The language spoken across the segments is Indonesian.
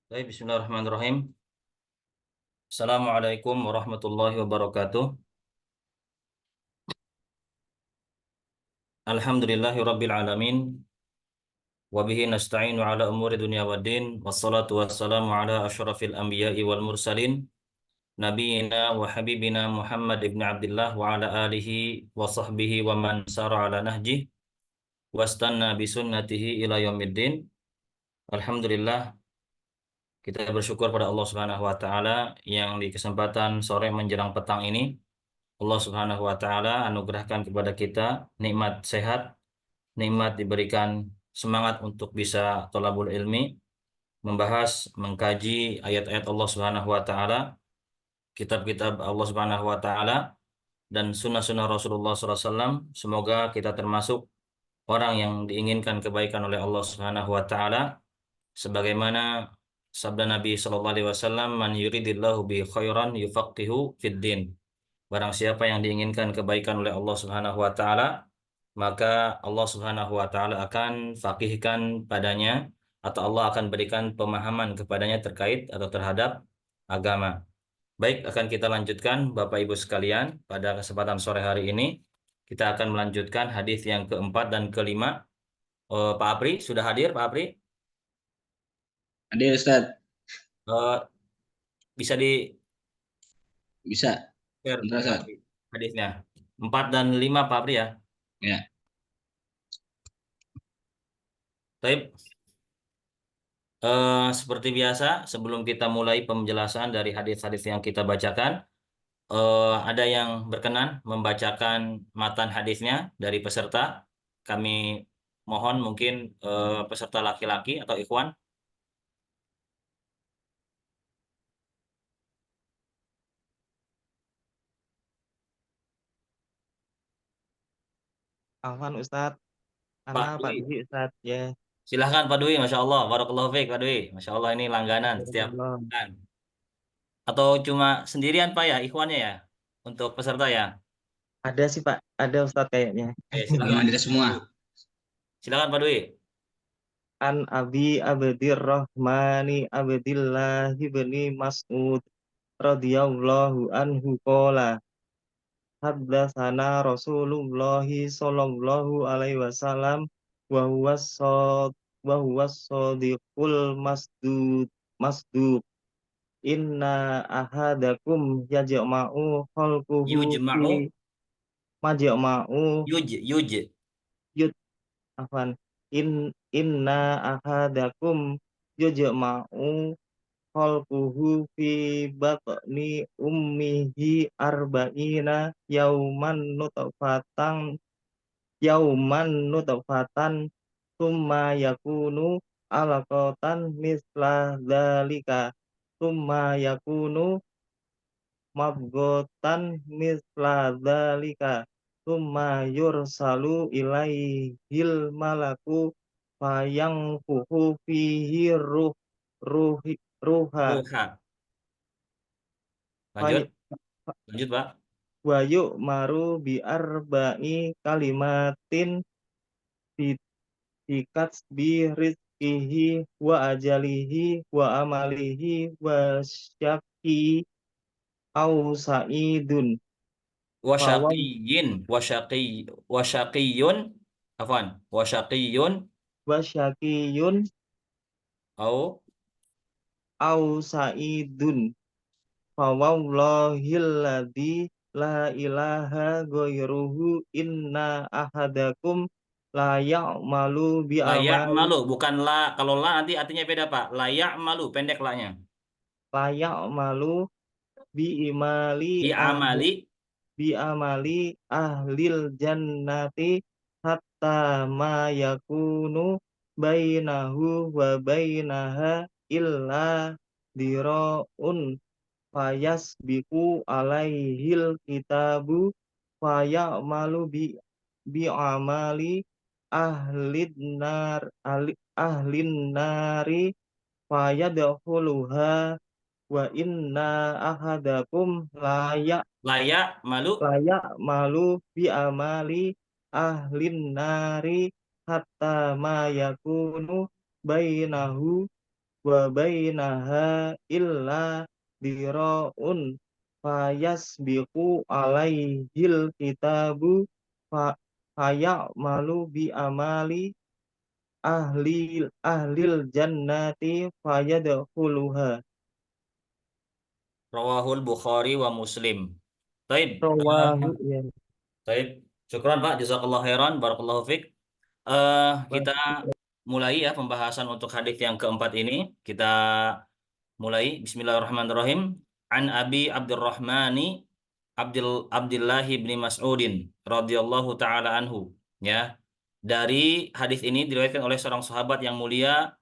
Baik, bismillahirrahmanirrahim. Assalamualaikum warahmatullahi wabarakatuh. Alhamdulillahi rabbil alamin. Wabihi nasta'inu ala umuri dunia wa din. Wassalatu wassalamu ala ashrafil anbiya'i wal mursalin. Nabiina wa habibina Muhammad ibn Abdullah wa ala alihi wa sahbihi wa man sara ala nahjih. Wastanna bisunnatihi ila yaumiddin. Alhamdulillah, kita bersyukur pada Allah Subhanahu wa taala yang di kesempatan sore menjelang petang ini Allah Subhanahu wa taala anugerahkan kepada kita nikmat sehat, nikmat diberikan semangat untuk bisa thalabul ilmi, membahas, mengkaji ayat-ayat Allah Subhanahu wa taala, kitab-kitab Allah Subhanahu wa taala dan sunnah-sunnah Rasulullah SAW. Semoga kita termasuk orang yang diinginkan kebaikan oleh Allah Subhanahu wa taala sebagaimana sabda Nabi sallallahu alaihi wasallam, "Man yuridillahu bi khairan yufaqihu fid din." Barang siapa yang diinginkan kebaikan oleh Allah Subhanahu wa taala, maka Allah Subhanahu wa taala akan faqihkan padanya atau Allah akan berikan pemahaman kepadanya terkait atau terhadap agama. Baik, akan kita lanjutkan Bapak Ibu sekalian pada kesempatan sore hari ini. Kita akan melanjutkan hadis yang keempat dan kelima. Pak Apri sudah hadir, Pak Apri? Ada Ustaz, Eh, bisa di bisa. share Bentar, Pak Ustaz. Apri hadisnya. Empat dan lima Pak Apri ya. Ya. Baik. Seperti biasa, sebelum kita mulai penjelasan dari hadis-hadis yang kita bacakan, ada yang berkenan membacakan matan hadisnya dari peserta. Kami mohon mungkin peserta laki-laki atau ikhwan. Afwan Ustadz, Ana Pak Pak Dwi, Dwi Ustadz ya. silahkan Pak Dwi, Masya Allah, Barakallahu Fiik Pak Dwi, Masya Allah ini langganan setiap Barakallah. bulan. Atau cuma sendirian Pak ya, ikhwannya ya, untuk peserta ya. Ada sih Pak, ada Ustadz kayaknya. Silakan. Memang tidak semua. Silakan Pak Dwi. An Abi Abdirrahmani Abdillahi bin Mas'ud radhiyallahu anhu qala haddatsana Rasulullah sallallahu alaihi wasallam wa huwa shadiqul masduq inna ahadakum yajma'u khalquhu fi Yujma'u, majma'u yuj. yud afan inna ahadakum yujma'u khalquhu fi batni ummihi arba'ina yauman nutfatan summa yakunu alaqatan misla dzalika summa yakunu mabgotan misla dzalika summa yursalu ilaihil malaku fayangfuhu fihi ruha Ruha. fay- Lanjut, lanjut Pak. wa yu'maru bi arba'i kalimatin bi bi rizqihi wa ajalihi wa amalihi wa syaqi au sa'idun fawaw Wasyaqiyin, wasyaqiyun, afwan, wasyaqiyun, wa syaqiyun au au sa'idun fawallahilladzi la ilaha ghairuhu inna ahadakum la ya'malu bi layak amali malu, bukan la. Kalau la nanti artinya beda Pak. Layak malu, pendek la-nya. la ya'malu bi imali Di ahli amali, bi amali ahlil jannati hatta ma yakunu bainahu wa bainaha illa diraun fayasbiqu alaihil kitabu fayamalu bi amali ahlin nari fayadkhuluha wa inna ahadakum layak malu, layak malu bi amali ahlin nari hatta ma yakunu bainahu wa bainaha illa diraun fayasbiqu alaihil kitabu fayamalu bi amali ahlil jannati fayadkhuluha. Rawahul Bukhari wa Muslim. Taib. Rawahu ya. Taib. Syukran Pak, jazakallah khairan, barakallahu fiik. Kita mulai ya pembahasan untuk hadis yang keempat ini. Kita mulai. Bismillahirrahmanirrahim. An Abi Abdurrahmani Abdullah bin Mas'udin radhiyallahu taala anhu. Ya. Dari hadis ini diriwayatkan oleh seorang sahabat yang mulia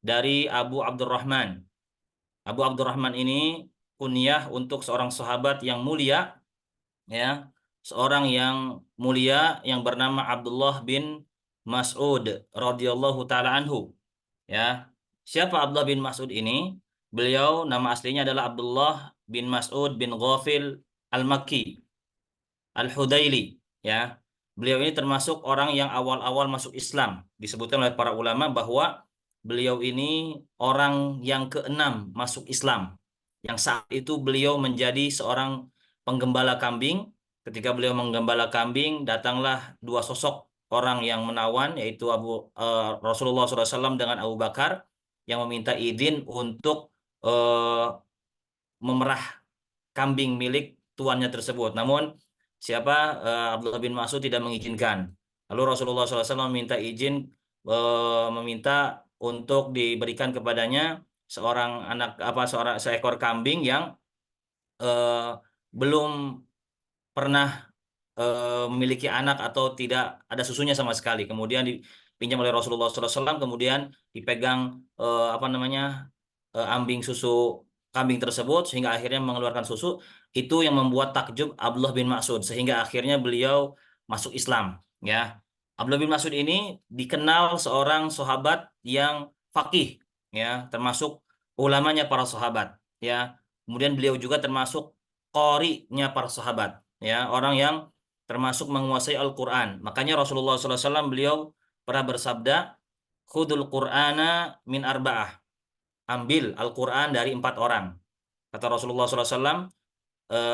dari Abu Abdurrahman. Abu Abdurrahman ini kunyah untuk seorang sahabat yang mulia, ya, seorang yang mulia yang bernama Abdullah bin Mas'ud radhiyallahu taala anhu. Ya, siapa Abdullah bin Mas'ud ini? Beliau nama aslinya adalah Abdullah bin Mas'ud bin Ghafil Al-Makki Al-Hudaili. Ya, beliau ini termasuk orang yang awal-awal masuk Islam. Disebutkan oleh para ulama bahwa beliau ini orang yang keenam masuk Islam. Yang saat itu beliau menjadi seorang penggembala kambing. Ketika beliau menggembala kambing, datanglah dua sosok orang yang menawan, yaitu Rasulullah SAW dengan Abu Bakar, yang meminta izin untuk eh, memerah kambing milik tuannya tersebut. Namun Abdullah bin Mas'ud tidak mengizinkan. Lalu Rasulullah SAW meminta izin, meminta untuk diberikan kepadanya seekor kambing yang eh, belum pernah memiliki anak atau tidak ada susunya sama sekali. Kemudian dipinjam oleh Rasulullah SAW, kemudian dipegang ambing susu kambing tersebut sehingga akhirnya mengeluarkan susu. Itu yang membuat takjub Abdullah bin Mas'ud sehingga akhirnya beliau masuk Islam. Ya, Abdullah bin Mas'ud ini dikenal seorang sahabat yang faqih, ya, termasuk ulamanya para sahabat. Ya, kemudian beliau juga termasuk qori'nya para sahabat. Ya, orang yang termasuk menguasai Al-Quran. Makanya Rasulullah SAW beliau pernah bersabda, khudul Qur'ana min arba'ah. Ambil Al-Quran dari 4 orang. Kata Rasulullah SAW,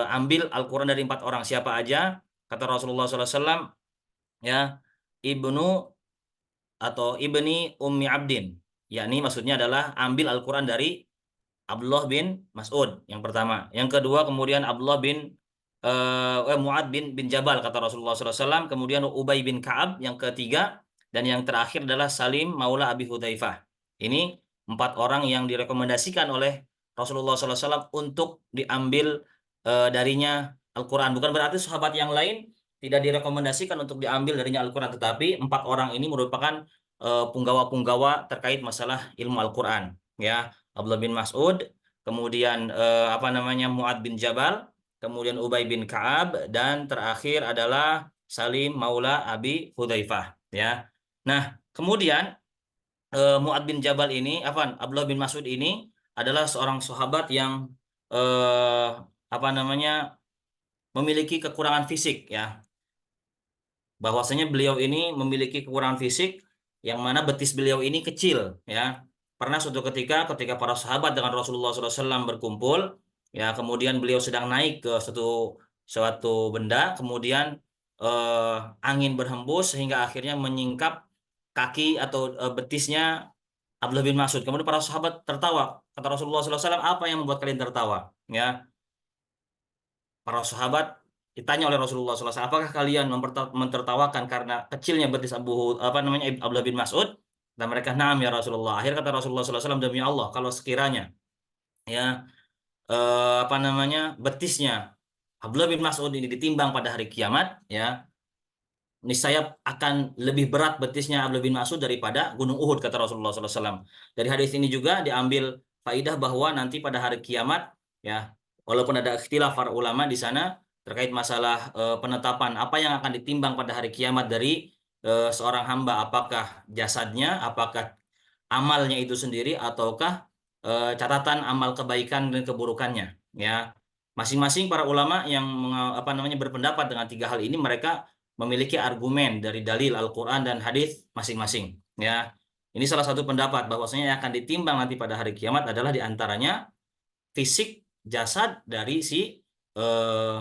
ambil Al-Quran dari 4 orang. Siapa aja? Kata Rasulullah SAW, ya, ibnu atau ibni Ummi Abdin. Yakni maksudnya adalah ambil Al-Quran dari Abdullah bin Mas'ud yang pertama. Yang kedua kemudian Abdullah bin Mu'ad bin Jabal kata Rasulullah SAW. Kemudian Ubay bin Ka'ab yang ketiga. Dan yang terakhir adalah Salim Maula Abi Hudzaifah. Ini 4 orang yang direkomendasikan oleh Rasulullah SAW untuk diambil darinya Al-Quran. Bukan berarti sahabat yang lain tidak direkomendasikan untuk diambil darinya Al-Quran. Tetapi 4 orang ini merupakan punggawa-punggawa terkait masalah ilmu Al-Quran. Ya, Abdullah bin Mas'ud, kemudian Mu'ad bin Jabal, kemudian Ubay bin Ka'ab, dan terakhir adalah Salim Maula Abi Hudzaifah. Ya, nah kemudian Mu'ad bin Jabal ini, Abdullah bin Mas'ud ini adalah seorang sahabat yang eh, memiliki kekurangan fisik, ya. Bahwasanya beliau ini memiliki kekurangan fisik yang mana betis beliau ini kecil, ya. Pernah suatu ketika para sahabat dengan Rasulullah SAW berkumpul, ya, kemudian beliau sedang naik ke suatu benda, kemudian angin berhembus sehingga akhirnya menyingkap kaki atau betisnya Abdullah bin Mas'ud. Kemudian para sahabat tertawa. Kata Rasulullah SAW, apa yang membuat kalian tertawa? Ya, para sahabat ditanya oleh Rasulullah SAW, apakah kalian mentertawakan karena kecilnya betis Abdullah bin Mas'ud? Dan mereka, "Na'am ya Rasulullah." Akhir kata Rasulullah SAW, demi Allah, kalau sekiranya ya betisnya Abdullah bin Mas'ud ini ditimbang pada hari kiamat, ya, niscaya akan lebih berat betisnya Abdullah bin Mas'ud daripada Gunung Uhud, kata Rasulullah SAW. Dari hadis ini juga diambil faidah bahwa nanti pada hari kiamat, ya, walaupun ada ikhtilaf para ulama di sana terkait masalah penetapan apa yang akan ditimbang pada hari kiamat dari seorang hamba, apakah jasadnya, apakah amalnya itu sendiri, ataukah catatan amal kebaikan dan keburukannya, ya. Masing-masing para ulama yang berpendapat dengan 3 hal ini, mereka memiliki argumen dari dalil Al-Quran dan hadis masing-masing, ya. Ini salah satu pendapat bahwasanya yang akan ditimbang nanti pada hari kiamat adalah diantaranya fisik jasad dari si eh,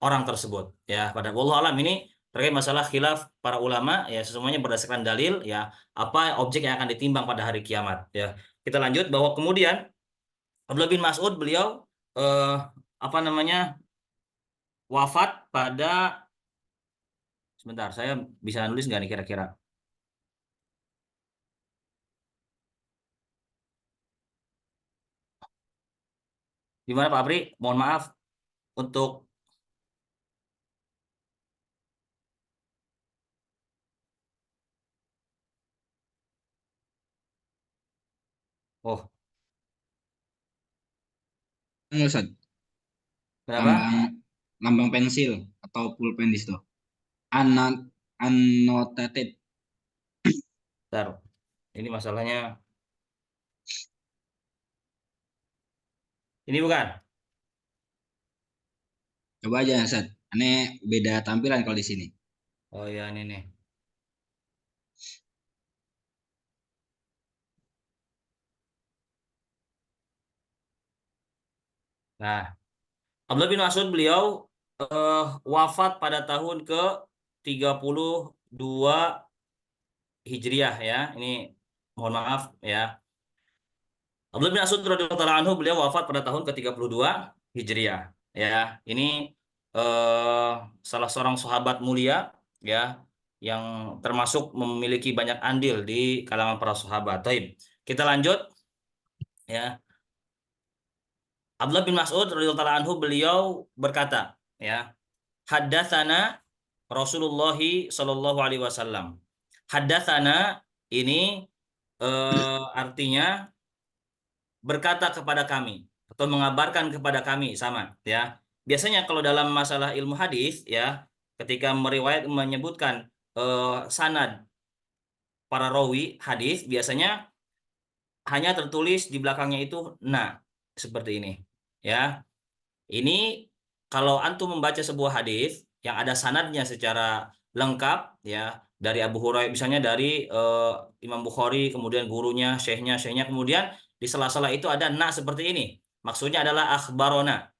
orang tersebut. Ya, pada wallahu alam ini terkait masalah khilaf para ulama ya semuanya berdasarkan dalil ya apa objek yang akan ditimbang pada hari kiamat ya. Kita lanjut bahwa kemudian Abdullah bin Mas'ud beliau eh, apa namanya wafat pada sebentar saya bisa nulis nggak nih kira-kira gimana Pak Apri? Mohon maaf untuk oh Ustaz, kenapa? lambang lambang pensil atau pulpen di situ. Anot Annotated. Bentar. Ini masalahnya ini bukan. Coba aja Ustaz. Aneh beda tampilan kalau di sini. Oh ya ini nih. Nah, Abdullah bin Mas'ud beliau eh, wafat pada tahun ke 32 Hijriah ya. Ini mohon maaf ya. Abdullah bin Mas'ud radhiyallahu taala anhu beliau wafat pada tahun ke 32 Hijriah ya. Ini eh, salah seorang sahabat mulia ya yang termasuk memiliki banyak andil di kalangan para sahabat. Taib. Kita lanjut ya. Abdullah bin Mas'ud radhiyallahu taala anhu beliau berkata ya, haddatsana Rasulullah sallallahu alaihi wasallam. Haddatsana ini artinya berkata kepada kami atau mengabarkan kepada kami sama ya. Biasanya kalau dalam masalah ilmu hadis ya, ketika meriwayat menyebutkan sanad para rawi hadis biasanya hanya tertulis di belakangnya itu nah seperti ini ya. Ini kalau antum membaca sebuah hadis yang ada sanadnya secara lengkap ya dari Abu Hurairah misalnya dari Imam Bukhari kemudian gurunya syekhnya kemudian di sela-sela itu ada na seperti ini. Maksudnya adalah akhbarona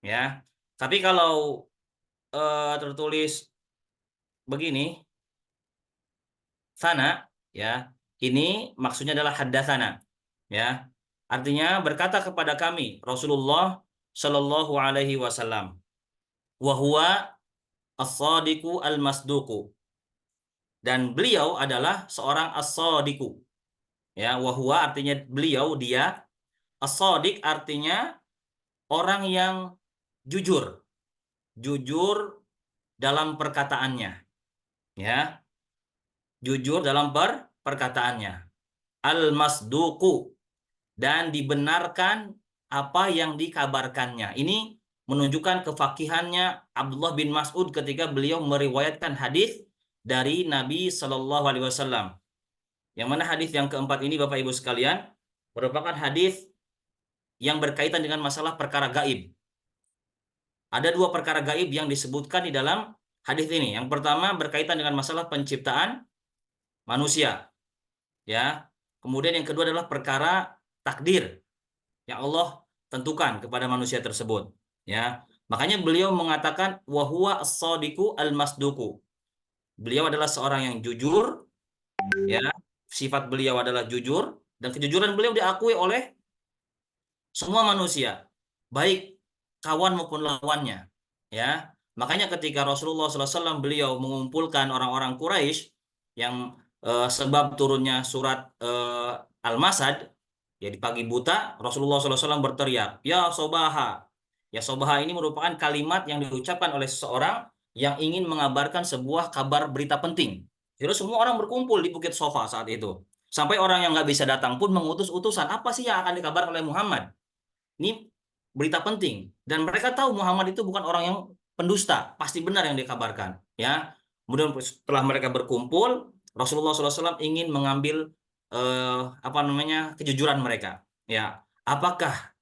ya. Tapi kalau tertulis begini sana ya ini maksudnya adalah haddatsana ya. Artinya berkata kepada kami Rasulullah Shallallahu alaihi wasallam wa huwa as-sadiqu al-masduqu dan beliau adalah seorang as-sadiqu ya wa huwa artinya beliau dia as-sadiq artinya orang yang jujur jujur dalam perkataannya ya jujur dalam perkataannya al-masduqu dan dibenarkan apa yang dikabarkannya. Ini menunjukkan kefakihannya Abdullah bin Mas'ud ketika beliau meriwayatkan hadis dari Nabi Shallallahu Alaihi Wasallam. Yang mana hadis yang keempat ini, Bapak Ibu sekalian, merupakan hadis yang berkaitan dengan masalah perkara gaib. Ada dua perkara gaib yang disebutkan di dalam hadis ini. Yang pertama berkaitan dengan masalah penciptaan manusia, ya. Kemudian yang kedua adalah perkara takdir yang Allah tentukan kepada manusia tersebut ya makanya beliau mengatakan wahwa as-sadiqu al-masduqu beliau adalah seorang yang jujur ya sifat beliau adalah jujur dan kejujuran beliau diakui oleh semua manusia baik kawan maupun lawannya ya makanya ketika Rasulullah SAW beliau mengumpulkan orang-orang Quraisy yang sebab turunnya surat Al-Masad ya di pagi buta Rasulullah SAW berteriak, ya sobaha. Ya sobaha ini merupakan kalimat yang diucapkan oleh seseorang yang ingin mengabarkan sebuah kabar berita penting. Jadi semua orang berkumpul di Bukit Sofa saat itu. Sampai orang yang nggak bisa datang pun mengutus utusan. Apa sih yang akan dikabarkan oleh Muhammad? Ini berita penting. Dan mereka tahu Muhammad itu bukan orang yang pendusta. Pasti benar yang dikabarkan. Ya. Kemudian setelah mereka berkumpul, Rasulullah SAW ingin mengambil apa namanya kejujuran mereka. Ya, apakah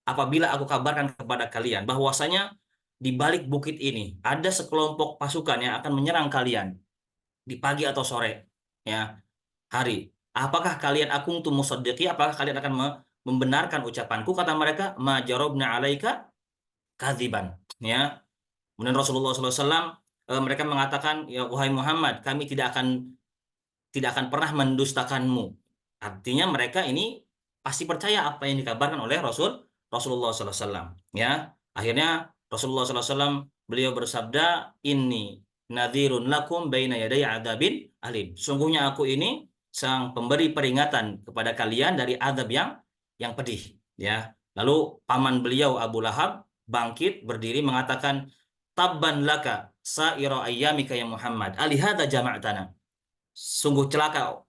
apabila aku kabarkan kepada kalian bahwasanya di balik bukit ini ada sekelompok pasukan yang akan menyerang kalian di pagi atau sore, ya hari. apakah kalian akuntum musaddiqi, apakah kalian akan membenarkan ucapanku? Kata mereka, ma jarobna alaika kadziban. Ya. Kemudian Rasulullah SAW mereka mengatakan, ya wahai Muhammad, kami tidak akan pernah mendustakanmu. Artinya mereka ini pasti percaya apa yang dikabarkan oleh Rasulullah SAW. Ya, akhirnya Rasulullah SAW beliau bersabda, ini nadhirun lakum baina yaday adzabin alim. Sungguhnya aku ini sang pemberi peringatan kepada kalian dari azab yang pedih. Ya, lalu paman beliau Abu Lahab bangkit berdiri mengatakan, tabban laka sa'ira ayyamika ya Muhammad, alihada jama'tana. Sungguh celaka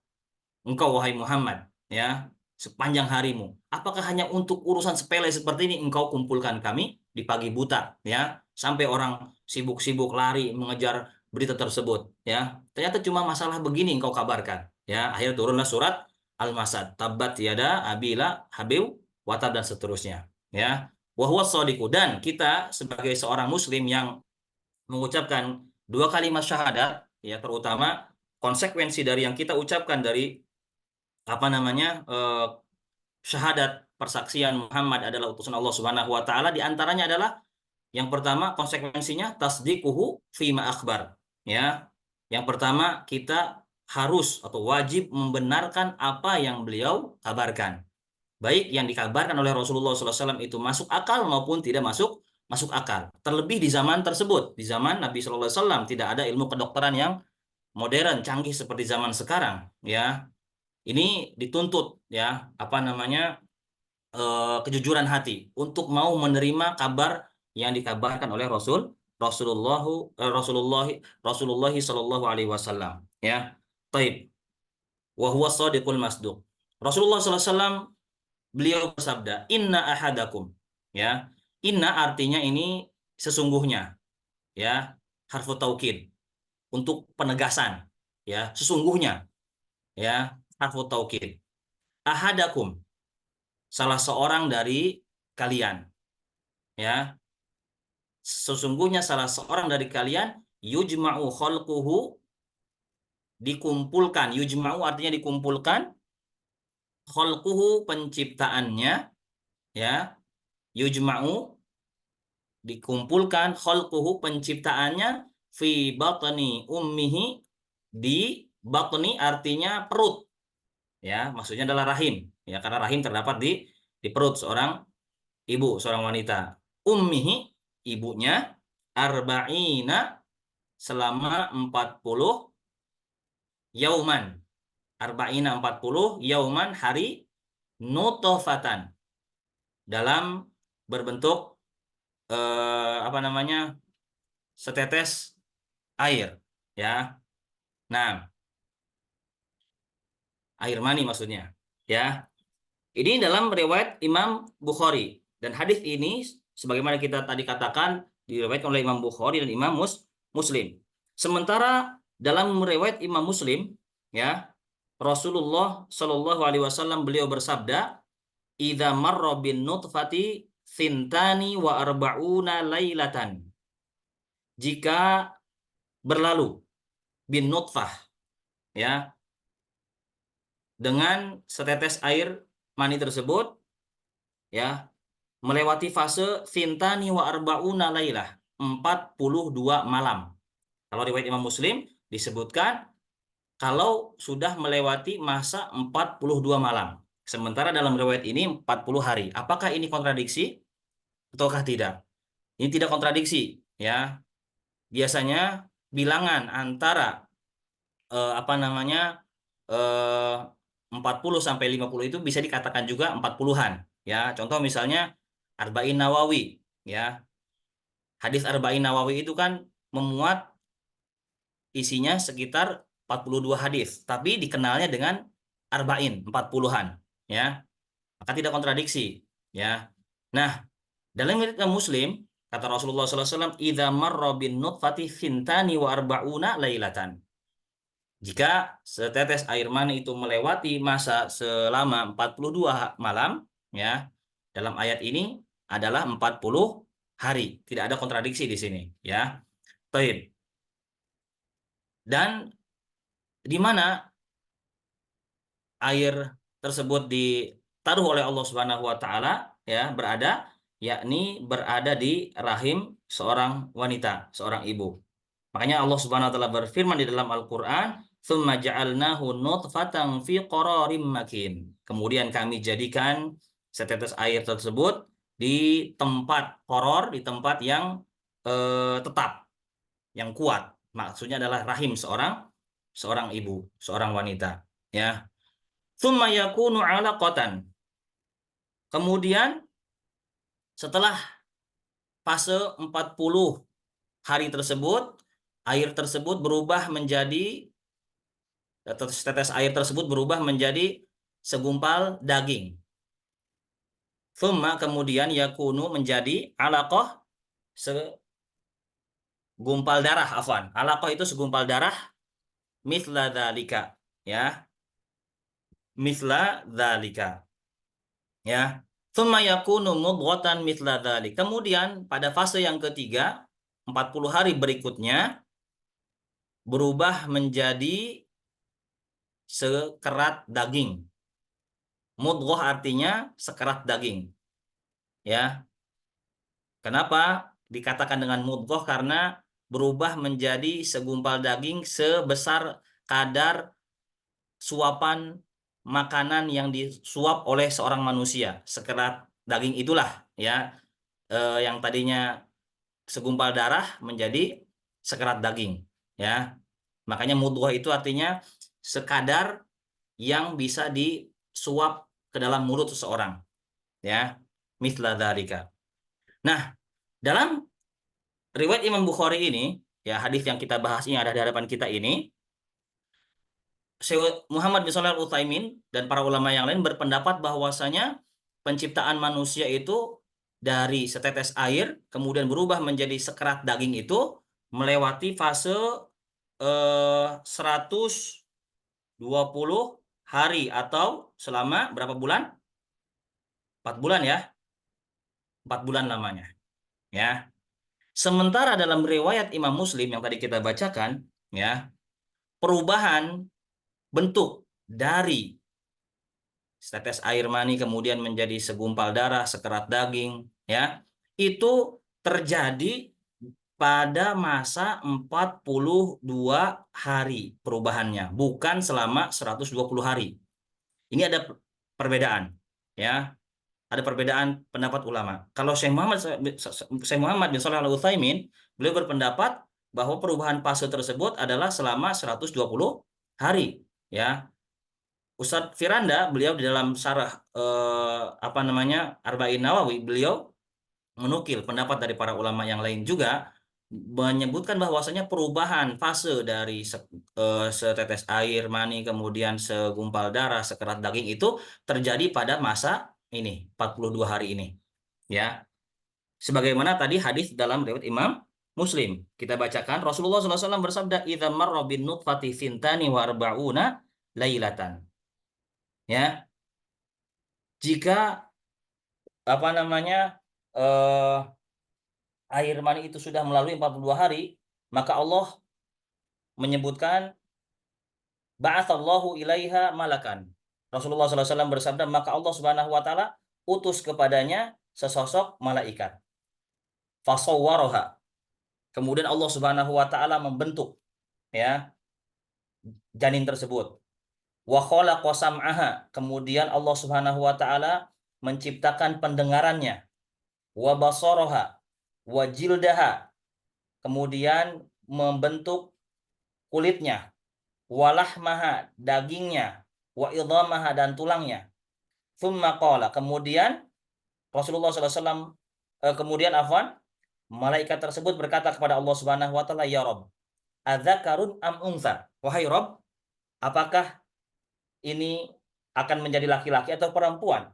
engkau wahai Muhammad, ya, sepanjang harimu. Apakah hanya untuk urusan sepele seperti ini engkau kumpulkan kami di pagi buta, ya, sampai orang sibuk-sibuk lari mengejar berita tersebut, ya. Ternyata cuma masalah begini engkau kabarkan, ya. Akhirnya turunlah surat Al-Masad, tabat yada abila habiu watab dan seterusnya, ya. Wa huwa shadiqu, dan kita sebagai seorang muslim yang mengucapkan dua kalimat syahadat, ya, terutama konsekuensi dari yang kita ucapkan dari apa namanya syahadat persaksian Muhammad adalah utusan Allah Subhanahu wa taala, di antaranya adalah yang pertama konsekuensinya tasdiquhu fima akhbar, ya. Yang pertama kita harus atau wajib membenarkan apa yang beliau kabarkan. Baik yang dikabarkan oleh Rasulullah SAW itu masuk akal maupun tidak masuk masuk akal. Terlebih di zaman tersebut, di zaman Nabi SAW tidak ada ilmu kedokteran yang modern, canggih seperti zaman sekarang, ya. Ini dituntut, ya, apa namanya, kejujuran hati untuk mau menerima kabar yang dikabarkan oleh Rasulullah Shallallahu Alaihi Wasallam, ya. Taib, wa huwa shadiqul masduq. Rasulullah SAW beliau bersabda, inna ahadakum, ya. Inna artinya ini sesungguhnya, ya, harfu taukid untuk penegasan, ya, sesungguhnya, ya, harfu taukid. Ahadakum, salah seorang dari kalian, ya, sesungguhnya salah seorang dari kalian, yujma'u khalquhu, dikumpulkan, yujma'u artinya dikumpulkan, khalquhu penciptaannya, ya, yujma'u dikumpulkan, khalquhu penciptaannya, fi batni ummihi, di batni artinya perut, ya, maksudnya adalah rahim, ya, karena rahim terdapat di perut seorang ibu, seorang wanita. Ummihi, ibunya, arba'ina, selama 40 yauman. Arba'ina 40 yauman, hari, nutfatan, dalam berbentuk apa namanya, setetes air, ya. Nah, air mani maksudnya, ya. Ini dalam riwayat Imam Bukhari, dan hadis ini sebagaimana kita tadi katakan diriwayatkan oleh Imam Bukhari dan Imam Muslim. Sementara dalam riwayat Imam Muslim, ya, Rasulullah Shallallahu Alaihi Wasallam beliau bersabda, idza marra bin nutfati thintani wa arba'una lailatan. Jika berlalu bin nutfah, ya, dengan setetes air mani tersebut, ya, melewati fase thintani wa arba'una lailah, 42 malam. Kalau riwayat Imam Muslim disebutkan kalau sudah melewati masa 42 malam. Sementara dalam riwayat ini 40 hari. Apakah ini kontradiksi ataukah tidak? Ini tidak kontradiksi, ya. Biasanya bilangan antara apa namanya, eh, 40 sampai 50 itu bisa dikatakan juga 40-an, ya. Contoh misalnya Arba'in Nawawi, ya. Hadis Arba'in Nawawi itu kan memuat isinya sekitar 42 hadis, tapi dikenalnya dengan Arba'in, 40-an, ya. Maka tidak kontradiksi, ya. Nah, dalam riwayat Muslim kata Rasulullah SAW, idza marra bin nutfati fintani wa arba'una lailatan. Jika setetes air mani itu melewati masa selama 42 malam, ya. Dalam ayat ini adalah 40 hari. Tidak ada kontradiksi di sini, ya. Baik. Dan di mana air tersebut ditaruh oleh Allah Subhanahu wa taala, ya, yakni berada di rahim seorang wanita, seorang ibu. Makanya Allah Subhanahu wa taala berfirman di dalam Al-Qur'an, "Tsumma ja'alnahu nutfatan fi qararim makin." Kemudian kami jadikan setetes air tersebut di tempat qoror, di tempat yang tetap, yang kuat. Maksudnya adalah rahim seorang ibu, seorang wanita, ya. Tsumma yakunu 'alaqatan. Kemudian setelah fase 40 hari tersebut, air tersebut berubah menjadi, tetes air tersebut berubah menjadi segumpal daging. Tsumma kemudian yakunu menjadi alaqah, segumpal darah, afwan. Alaqah itu segumpal darah, mithla dzalika, ya. Mithla dzalika, ya. Tsumma yakunu mudghatan mithla dzalik. Kemudian pada fase yang ketiga, 40 hari berikutnya berubah menjadi sekerat daging. Mudghah artinya sekerat daging, ya. Kenapa dikatakan dengan mudghah? Karena berubah menjadi segumpal daging sebesar kadar suapan makanan yang disuap oleh seorang manusia. Sekerat daging itulah, ya, yang tadinya segumpal darah menjadi sekerat daging, ya. Makanya mudghah itu artinya sekadar yang bisa disuap ke dalam mulut seseorang, ya. Mithla dzalika. Nah, dalam riwayat Imam Bukhari ini, ya, hadis yang kita bahas ini ada di hadapan kita ini, Syekh Muhammad bin Shalih Al-Utsaimin dan para ulama yang lain berpendapat bahwasanya penciptaan manusia itu dari setetes air kemudian berubah menjadi sekerat daging itu melewati fase 120 hari atau selama berapa bulan? 4 bulan, ya. 4 bulan lamanya, ya. Sementara dalam riwayat Imam Muslim yang tadi kita bacakan, ya, perubahan bentuk dari setetes air mani kemudian menjadi segumpal darah, sekerat daging, ya, itu terjadi pada masa 42 hari perubahannya, bukan selama 120 hari. Ini ada perbedaan, ya. Ada perbedaan pendapat ulama. Kalau Syekh Muhammad bin Shalih Al-Utsaimin, beliau berpendapat bahwa perubahan fase tersebut adalah selama 120 hari, ya. Ustadz Firanda, beliau di dalam syarah Arba'in Nawawi, beliau menukil pendapat dari para ulama yang lain juga menyebutkan bahwasanya perubahan fase dari setetes air mani kemudian segumpal darah, sekerat daging itu terjadi pada masa ini 42 hari ini, ya. Sebagaimana tadi hadis dalam riwayat Imam Muslim kita bacakan, Rasulullah SAW bersabda, "Idza marra bin nutfati fintani wa arba'una lailatan." Ya, jika eh, air mani itu sudah melalui 42 hari, maka Allah menyebutkan ba'atsallahu ilaiha malakan. Rasulullah SAW bersabda, maka Allah Subhanahu wa taala utus kepadanya sesosok malaikat. Fasawwaraha. Kemudian Allah Subhanahu wa taala membentuk, ya, janin tersebut. Wa khalaqa sam'aha. Kemudian Allah Subhanahu wa taala menciptakan pendengarannya. Wa basaraha wa jildaha. Kemudian membentuk kulitnya, walahmaha, dagingnya, wa idhamaha, dan tulangnya. Tsumma qala, kemudian Rasulullah SAW kemudian malaikat tersebut berkata kepada Allah Subhanahu wa taala, "Ya Rabb, adzakarun am untha?" Wahai Rabb, apakah ini akan menjadi laki-laki atau perempuan?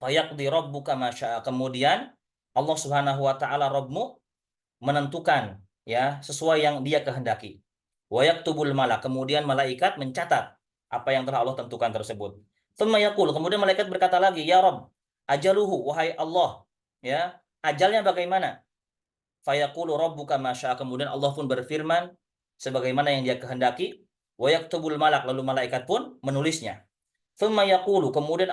Fayaqdi rabbuka ma syaa. Kemudian Allah Subhanahu wa taala, Rabbmu, menentukan, ya, sesuai yang Dia kehendaki. Wa yaktubul malak. Kemudian malaikat mencatat apa yang telah Allah tentukan tersebut. Tsumma yaqul. Kemudian malaikat berkata lagi, "Ya Rabb, ajaluhu." Wahai Allah, ya, ajalnya bagaimana? Fayaqulu rabbuka ma syaa. Kemudian Allah pun berfirman sebagaimana yang Dia kehendaki. Wa yaktubul malak. Lalu malaikat pun menulisnya. Tsumma yaqulu, kemudian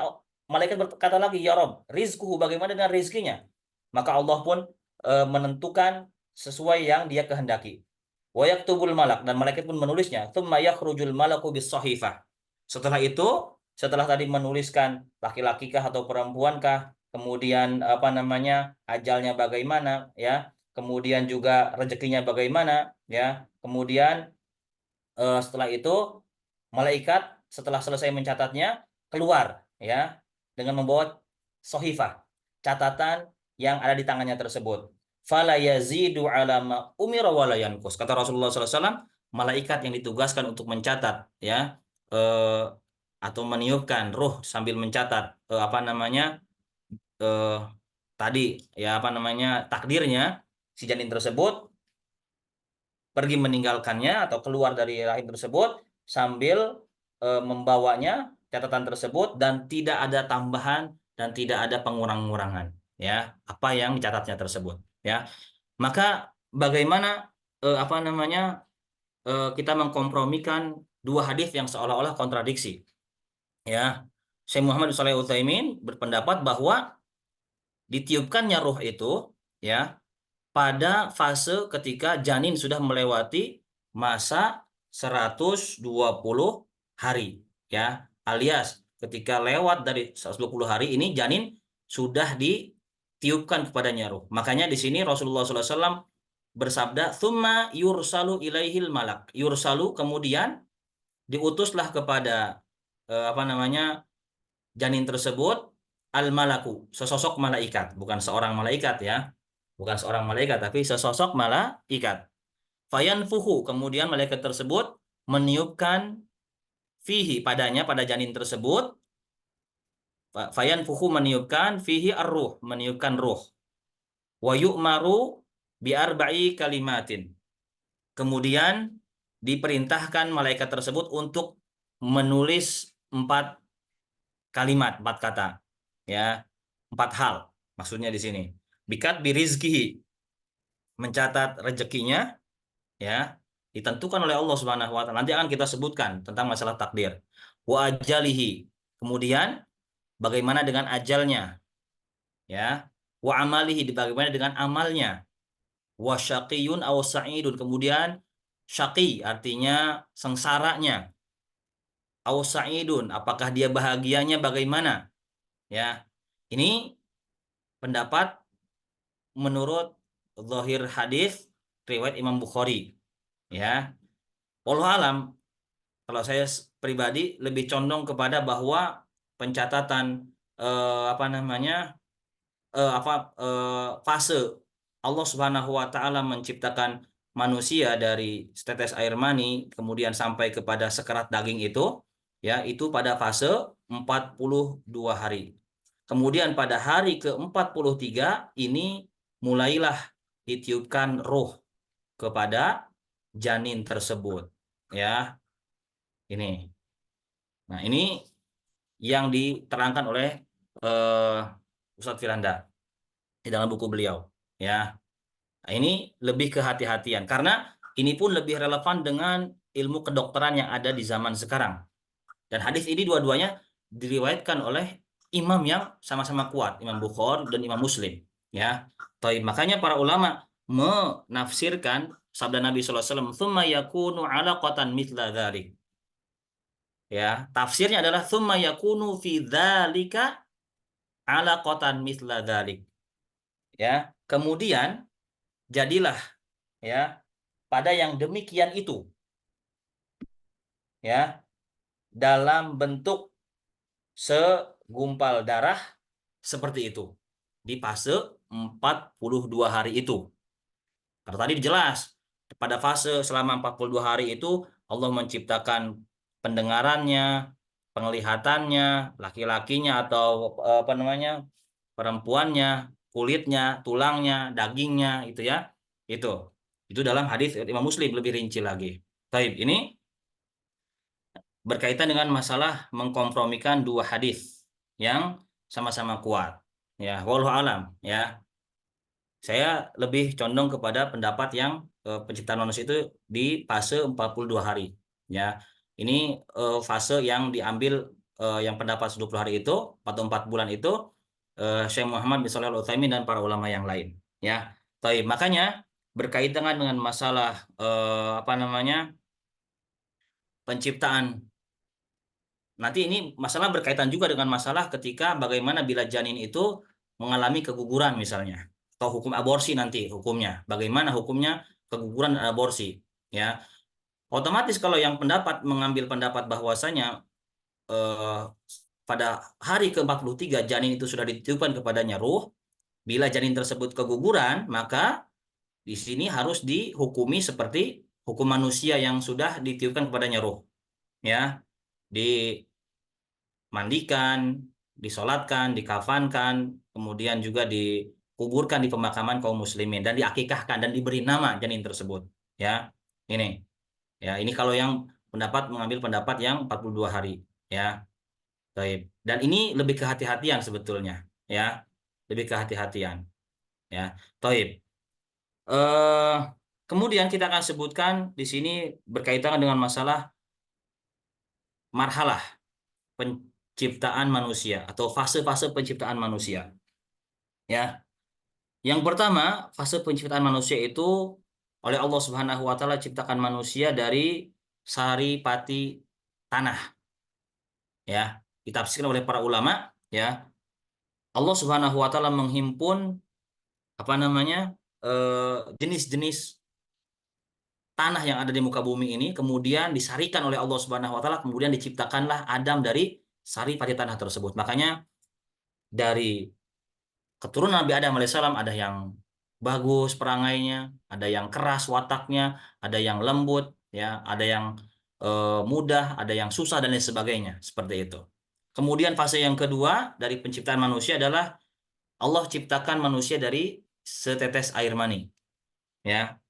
malaikat berkata lagi, ya Rob, rizquhu, bagaimana dengan rizkinya? Maka Allah pun menentukan sesuai yang dia kehendaki. Wa yaktubul malak, dan malaikat pun menulisnya. Tsumma yakhrujul malaku bis sahifah. Setelah itu, setelah tadi menuliskan laki-laki kah atau perempuan kah, kemudian apa namanya, ajalnya bagaimana, ya, kemudian juga rezekinya bagaimana, ya, kemudian setelah itu malaikat setelah selesai mencatatnya keluar, ya, dengan membawa sohifah, catatan yang ada di tangannya tersebut. Fala yazidu ala ma umira wala yanqus. Kata Rasulullah SAW, malaikat yang ditugaskan untuk mencatat, ya, eh, atau meniupkan ruh sambil mencatat apa namanya, eh, tadi, ya, apa namanya, takdirnya si janin tersebut, pergi meninggalkannya atau keluar dari rahim tersebut sambil membawanya catatan tersebut, dan tidak ada tambahan dan tidak ada pengurang-ngurangan, ya, apa yang dicatatnya tersebut, ya. Maka bagaimana apa namanya, kita mengkompromikan dua hadis yang seolah-olah kontradiksi, ya. Syekh Muhammad Shalih Utsaimin berpendapat bahwa ditiupkannya ruh itu, ya, pada fase ketika janin sudah melewati masa 120 hari, ya, alias ketika lewat dari 120 hari ini janin sudah ditiupkan kepadanya ruh. Makanya di sini Rasulullah SAW bersabda, "Tsumma yursalu ilaihil malak." Yursalu, kemudian diutuslah kepada apa namanya, janin tersebut, al malaku, sesosok malaikat, bukan seorang malaikat, ya, bukan seorang malaikat tapi sesosok malaikat. Fayanfuhu, kemudian malaikat tersebut meniupkan fihi, padanya, pada janin tersebut. Fayanfuhu, meniupkan, fihi ar-ruh, meniupkan ruh. Wa yu'maru bi arba'i kalimatin, kemudian diperintahkan malaikat tersebut untuk menulis 4 kalimat, 4 kata, ya, 4 hal maksudnya di sini. Bikat birizkihi, mencatat rezekinya, ya, ditentukan oleh Allah Subhanahu wa taala. Nanti akan kita sebutkan tentang masalah takdir. Wa ajalihi, kemudian bagaimana dengan ajalnya, ya. Wa amalihi, bagaimana dengan amalnya. Wa syaqiyun aw sa'idun, kemudian syaqi artinya sengsaranya. Aw sa'idun, apakah dia bahagianya bagaimana, ya. Ini pendapat menurut zahir hadis riwayat Imam Bukhari, ya. Wallahu alam, kalau saya pribadi lebih condong kepada bahwa pencatatan apa namanya, fase Allah Subhanahu wa taala menciptakan manusia dari setetes air mani kemudian sampai kepada sekerat daging itu, ya, itu pada fase 42 hari. Kemudian pada hari ke-43 ini mulailah ditiupkan ruh kepada janin tersebut, ya. Ini. Nah, ini yang diterangkan oleh Ustadz Firanda di dalam buku beliau, ya. Nah, ini lebih kehati-hatian karena ini pun lebih relevan dengan ilmu kedokteran yang ada di zaman sekarang. Dan hadis ini dua-duanya diriwayatkan oleh imam yang sama-sama kuat, Imam Bukhari dan Imam Muslim, ya. Makanya para ulama menafsirkan sabda Nabi sallallahu alaihi wasallam, "Tsumma yakunu 'alaqatan mithla dzalik." Ya, tafsirnya adalah tsumma yakunu fi dzalika 'alaqatan mithla dzalik. Ya, kemudian jadilah, ya, pada yang demikian itu, ya, dalam bentuk segumpal darah seperti itu di fase 42 hari itu. Karena tadi jelas pada fase selama 42 hari itu Allah menciptakan pendengarannya, penglihatannya, laki-lakinya atau apa namanya, perempuannya, kulitnya, tulangnya, dagingnya, itu, ya. Itu dalam hadis Imam Muslim lebih rinci lagi. Baik, ini berkaitan dengan masalah mengkompromikan dua hadis yang sama-sama kuat. Ya, wallahu alam, ya. Saya lebih condong kepada pendapat yang penciptaan manusia itu di fase 42 hari. Ya, ini fase yang diambil yang pendapat 20 hari itu atau 4 bulan itu Syekh Muhammad bin Shalih Al-Utsaimin dan para ulama yang lain. Ya, Taib. Makanya berkaitan dengan masalah apa namanya penciptaan. Nanti ini masalah berkaitan juga dengan masalah ketika bagaimana bila janin itu mengalami keguguran misalnya, atau hukum aborsi nanti hukumnya. Bagaimana hukumnya keguguran dan aborsi, ya. Otomatis kalau yang pendapat mengambil pendapat bahwasanya eh, pada hari ke-43 janin itu sudah ditiupkan kepadanya ruh, bila janin tersebut keguguran, maka di sini harus dihukumi seperti hukum manusia yang sudah ditiupkan kepadanya ruh, ya. Dimandikan, disolatkan, dikafankan, kemudian juga dikuburkan di pemakaman kaum muslimin dan diakikahkan dan diberi nama janin tersebut. Ya, ini, ya ini kalau yang pendapat mengambil pendapat yang 42 hari. Ya, baik. Dan ini lebih kehati-hatian sebetulnya. Ya, lebih kehati-hatian. Ya, baik. Eh, kemudian kita akan sebutkan di sini berkaitan dengan masalah marhalah penciptaan manusia atau fase-fase penciptaan manusia. Ya, yang pertama fase penciptaan manusia itu oleh Allah Subhanahu Wa Taala ciptakan manusia dari sari pati tanah. Ya, ditafsirkan oleh para ulama. Ya, Allah Subhanahu Wa Taala menghimpun apa namanya jenis-jenis tanah yang ada di muka bumi ini, kemudian disarikan oleh Allah Subhanahu Wa Taala, kemudian diciptakanlah Adam dari sari pati tanah tersebut. Makanya dari keturunan Nabi Adam alaihissalam ada yang bagus perangainya, ada yang keras wataknya, ada yang lembut, ya, ada yang mudah, ada yang susah dan lain sebagainya, seperti itu. Kemudian fase yang kedua dari penciptaan manusia adalah Allah ciptakan manusia dari setetes air mani, ya.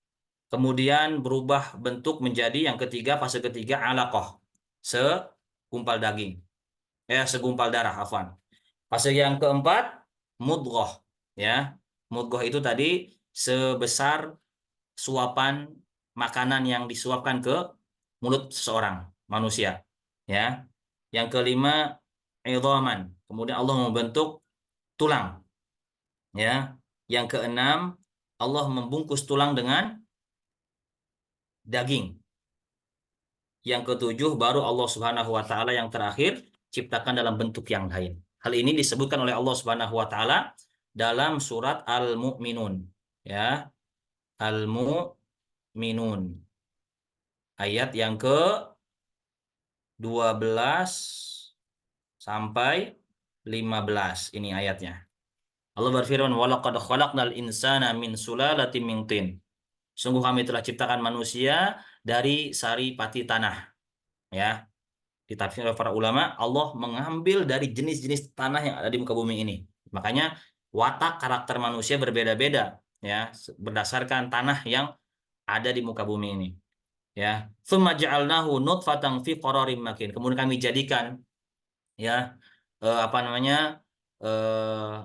Kemudian berubah bentuk menjadi yang ketiga, fase ketiga alaqah, segumpal daging, segumpal darah, afwan. Fase yang keempat, mudghah. Ya, mudghah itu tadi sebesar suapan makanan yang disuapkan ke mulut seseorang manusia. Ya, yang kelima, idhaman. Kemudian Allah membentuk tulang. Ya, yang keenam, Allah membungkus tulang dengan daging. Yang ketujuh, baru Allah Subhanahu Wa Taala yang terakhir ciptakan dalam bentuk yang lain. Hal ini disebutkan oleh Allah Subhanahu Wa Taala dalam surat Al-Mu'minun, ya, Al-Mu'minun, ayat yang ke-12 sampai 15. Ini ayatnya. Allah berfirman, "Walaqad khalaqnal insana min sulalatin min tin." Sungguh kami telah ciptakan manusia dari sari pati tanah. Ya, ditafsir oleh para ulama, Allah mengambil dari jenis-jenis tanah yang ada di muka bumi ini. Makanya watak karakter manusia berbeda-beda, ya, berdasarkan tanah yang ada di muka bumi ini. Ya, tsumma ja'alnahu nutfatan fi qararim makin. Kemudian kami jadikan, ya, apa namanya, eh,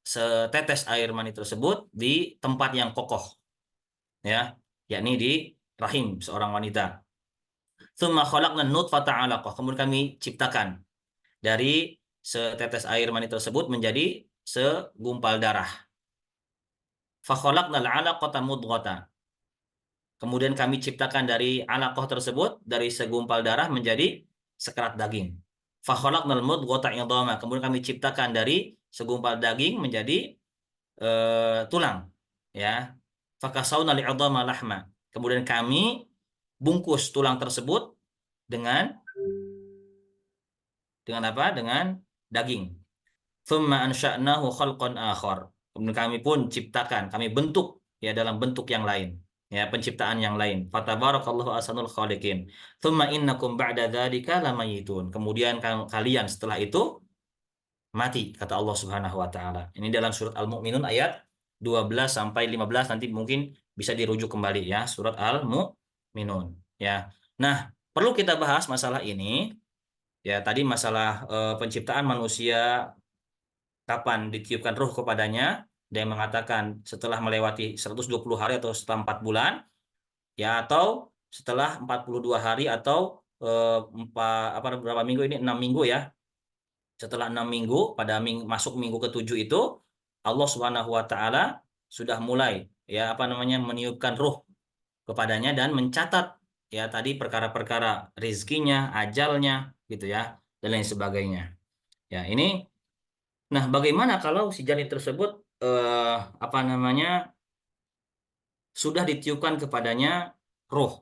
setetes air mani tersebut di tempat yang kokoh, ya, yakni di rahim seorang wanita. Tsumma khalaqna nutfata 'alaqah. Kemudian kami ciptakan dari setetes air mani tersebut menjadi segumpal darah. Fa khalaqnal 'alaqata mudghatan. Kemudian kami ciptakan dari alaqah tersebut, dari segumpal darah menjadi sekerat daging. Fa khalaqnal mudghata 'idhama. Kemudian kami ciptakan dari segumpal daging menjadi tulang, ya. Fa kasawna li'idhama lahma. Kemudian kami bungkus tulang tersebut dengan apa? Dengan daging. Tsumma ansha'nahu khalqan akhar. Kemudian kami pun ciptakan, kami bentuk, ya, dalam bentuk yang lain, ya, penciptaan yang lain. Fatabarakallahu ahsanul khaliqin. Tsumma innakum ba'da dzalika lamayitun. Kemudian kalian setelah itu mati, kata Allah Subhanahu wa taala. Ini dalam surat Al-Mu'minun ayat 12 sampai 15, nanti mungkin bisa dirujuk kembali, ya, surat Al-Mu'minun, ya. Nah, perlu kita bahas masalah ini, ya, tadi masalah penciptaan manusia, kapan ditiupkan ruh kepadanya. Dia mengatakan setelah melewati 120 hari atau setelah 4 bulan, ya, atau setelah 42 hari atau berapa minggu ini, 6 minggu, ya, Setelah 6 minggu, pada masuk minggu ke-7 itu, Allah Subhanahu wa taala sudah mulai ya apa namanya meniupkan ruh kepadanya dan mencatat ya tadi perkara-perkara rizkinya, ajalnya gitu ya dan lain sebagainya. Ya, ini nah bagaimana kalau si janin tersebut apa namanya sudah ditiupkan kepadanya ruh.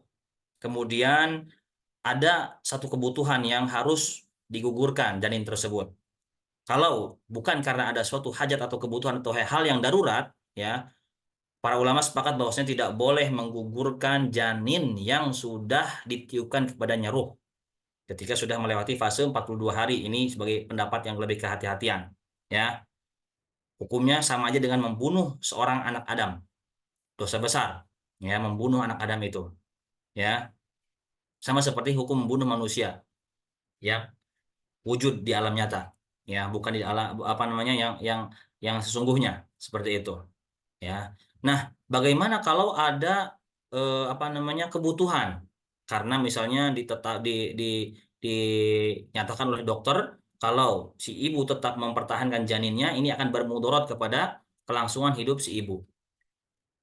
Kemudian ada satu kebutuhan yang harus digugurkan janin tersebut. Kalau bukan karena ada suatu hajat atau kebutuhan atau hal yang darurat, ya, para ulama sepakat bahwasanya tidak boleh menggugurkan janin yang sudah ditiupkan kepadanya ruh ketika sudah melewati fase 42 hari. Ini sebagai pendapat yang lebih kehati-hatian, ya. Hukumnya sama aja dengan membunuh seorang anak Adam, dosa besar, ya, membunuh anak Adam itu, ya. Sama seperti hukum membunuh manusia, ya, wujud di alam nyata, ya, bukan di alam apa namanya yang sesungguhnya seperti itu. Ya. Nah, bagaimana kalau ada apa namanya kebutuhan karena misalnya dinyatakan oleh dokter kalau si ibu tetap mempertahankan janinnya ini akan bermudarat kepada kelangsungan hidup si ibu.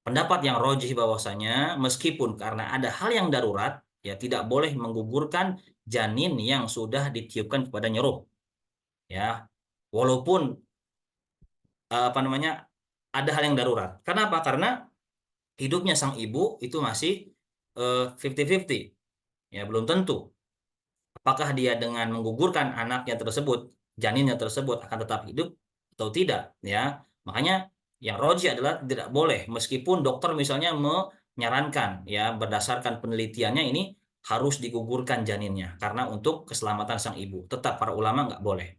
Pendapat yang rojih bahwasanya meskipun karena ada hal yang darurat ya tidak boleh menggugurkan janin yang sudah ditiupkan kepada nyuruh ya. Walaupun apa namanya ada hal yang darurat. Kenapa? Karena hidupnya sang ibu itu masih 50-50. Ya, belum tentu. Apakah dia dengan menggugurkan anaknya tersebut, janinnya tersebut akan tetap hidup atau tidak, ya. Makanya yang roji adalah tidak boleh meskipun dokter misalnya menyarankan ya berdasarkan penelitiannya ini harus digugurkan janinnya karena untuk keselamatan sang ibu. Tetap para ulama nggak boleh.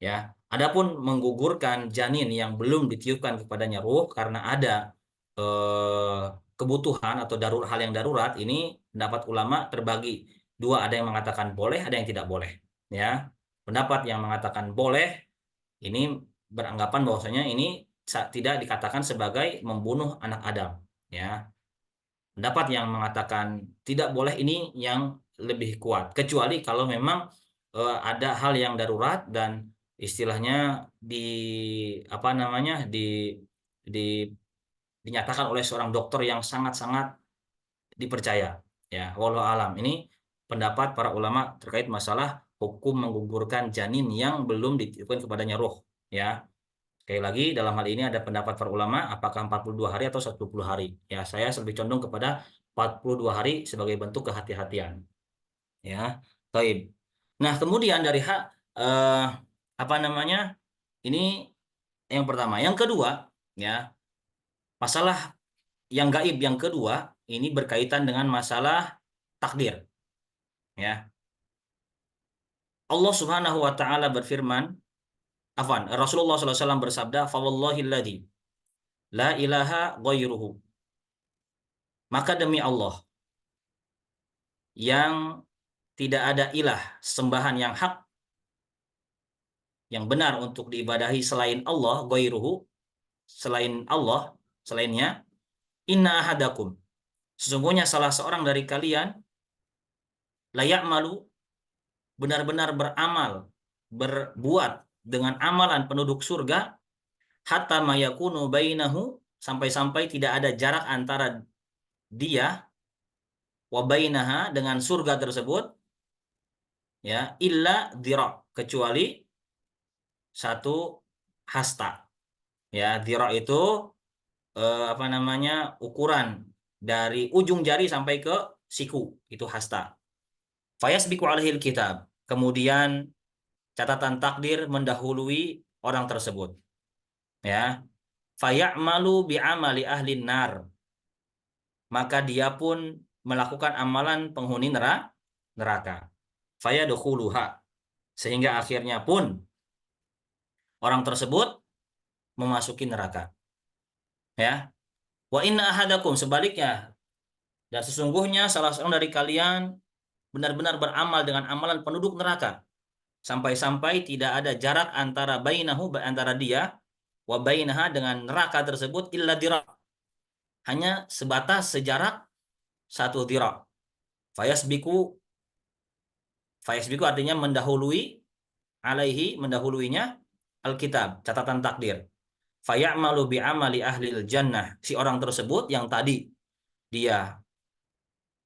Ya, adapun menggugurkan janin yang belum ditiupkan kepadanya ruh karena ada eh, kebutuhan atau hal yang darurat, ini pendapat ulama terbagi dua, ada yang mengatakan boleh, ada yang tidak boleh. Ya, pendapat yang mengatakan boleh ini beranggapan bahwasanya ini tidak dikatakan sebagai membunuh anak Adam. Ya, pendapat yang mengatakan tidak boleh ini yang lebih kuat, kecuali kalau memang ada hal yang darurat dan istilahnya di apa namanya di dinyatakan oleh seorang dokter yang sangat-sangat dipercaya. Ya, walau alam. Ini pendapat para ulama terkait masalah hukum menggugurkan janin yang belum ditiupkan kepadanya ruh. Ya, sekali lagi dalam hal ini ada pendapat para ulama apakah 42 hari atau 10 hari. Ya, saya lebih condong kepada 42 hari sebagai bentuk kehati-hatian. Ya, taib. Nah, kemudian dari hak apa namanya? Ini yang pertama. Yang kedua, ya, masalah yang gaib yang kedua ini berkaitan dengan masalah takdir. Ya, Allah Subhanahu Wa Taala berfirman, afwan, Rasulullah SAW bersabda, "Fawallahilladzi la ilaha ghairuhu." Maka demi Allah yang tidak ada ilah sembahan yang hak yang benar untuk diibadahi selain Allah, ghairuhu, selain Allah, selainnya, inna ahadakum, sesungguhnya salah seorang dari kalian layak malu benar-benar beramal, berbuat dengan amalan penduduk surga, hatta mayakunu bainahu, sampai-sampai tidak ada jarak antara dia wa bainaha dengan surga tersebut, ya, illa dhira, kecuali satu hasta. Ya, dhira itu apa namanya ukuran dari ujung jari sampai ke siku, itu hasta. Fayasbiqu alaihil kitab, kemudian catatan takdir mendahului orang tersebut, ya. Fayamalu bi'amali ahli nar, maka dia pun melakukan amalan penghuni neraka. Fayadkhuluha, sehingga akhirnya pun orang tersebut memasuki neraka. Ya. Wa inna ahadakum, sebaliknya, dan sesungguhnya salah seorang dari kalian benar-benar beramal dengan amalan penduduk neraka sampai-sampai tidak ada jarak antara bainahu, antara dia wa bainaha dengan neraka tersebut, illa dira, hanya sebatas sejarak satu dira. Fayasbiku, fayasbiku artinya mendahului, alaihi mendahuluinya alkitab, catatan takdir. Fayamalu bi'amali ahlil jannah. Si orang tersebut yang tadi dia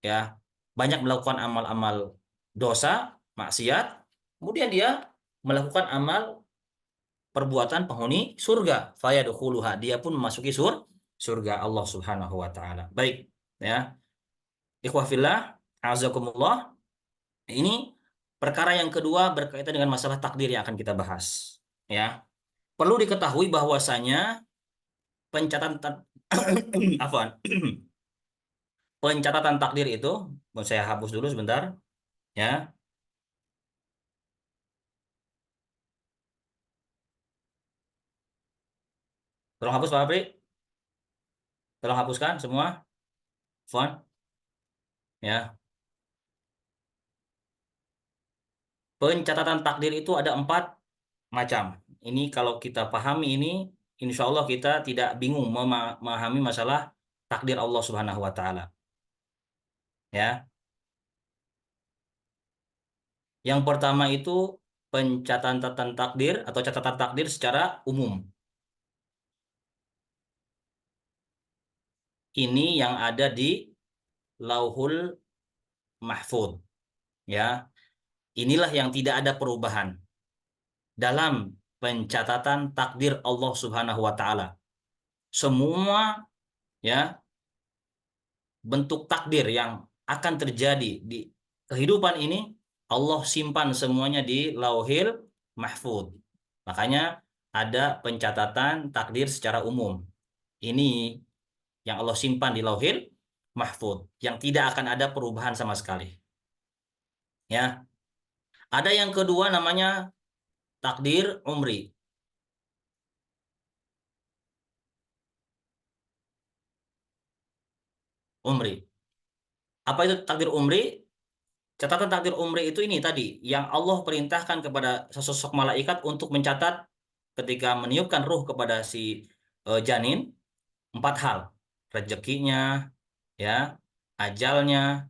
ya banyak melakukan amal-amal dosa, maksiat, kemudian dia melakukan amal perbuatan penghuni surga. Fayadkhuluha, dia pun memasuki surga Allah Subhanahu wa taala. Baik, ya. Ikhwah fillah, azakumullah. Ini perkara yang kedua berkaitan dengan masalah takdir yang akan kita bahas, ya. Perlu diketahui bahwasanya pencatatan afwan. Pencatatan takdir itu, saya hapus dulu sebentar, ya. Tolong hapus Pak Apri. Tolong hapuskan semua. Font, ya. Pencatatan takdir itu ada 4 macam. Ini kalau kita pahami ini, insya Allah kita tidak bingung memahami masalah takdir Allah Subhanahu wa taala. Ya. Yang pertama itu pencatatan takdir atau catatan takdir secara umum. Ini yang ada di Lauhul Mahfud. Ya. Inilah yang tidak ada perubahan dalam pencatatan takdir Allah Subhanahu wa taala. Semua ya bentuk takdir yang akan terjadi di kehidupan ini Allah simpan semuanya di Lauhil Mahfud. Makanya ada pencatatan takdir secara umum. Ini yang Allah simpan di Lauhil Mahfud yang tidak akan ada perubahan sama sekali. Ya. Ada yang kedua namanya takdir umri. Umri. Apa itu takdir umri? Catatan takdir umri itu ini tadi yang Allah perintahkan kepada sesosok malaikat untuk mencatat ketika meniupkan ruh kepada si janin 4 hal. Rezekinya, ya, ajalnya,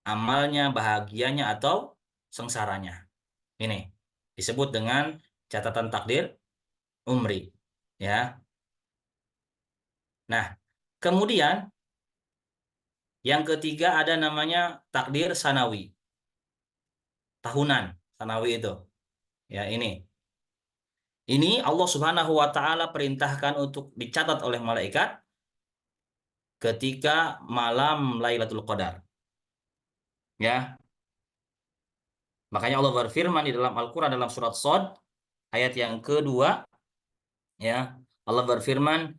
amalnya, bahagianya atau sengsaranya. Ini disebut dengan catatan takdir umri, ya. Nah, kemudian yang ketiga ada namanya takdir sanawi. Tahunan, sanawi itu. Ya, ini. Ini Allah Subhanahu wa taala perintahkan untuk dicatat oleh malaikat ketika malam Lailatul Qadar. Ya. Makanya Allah berfirman di dalam Al-Qur'an dalam surat Shad ayat yang kedua, ya. Allah berfirman,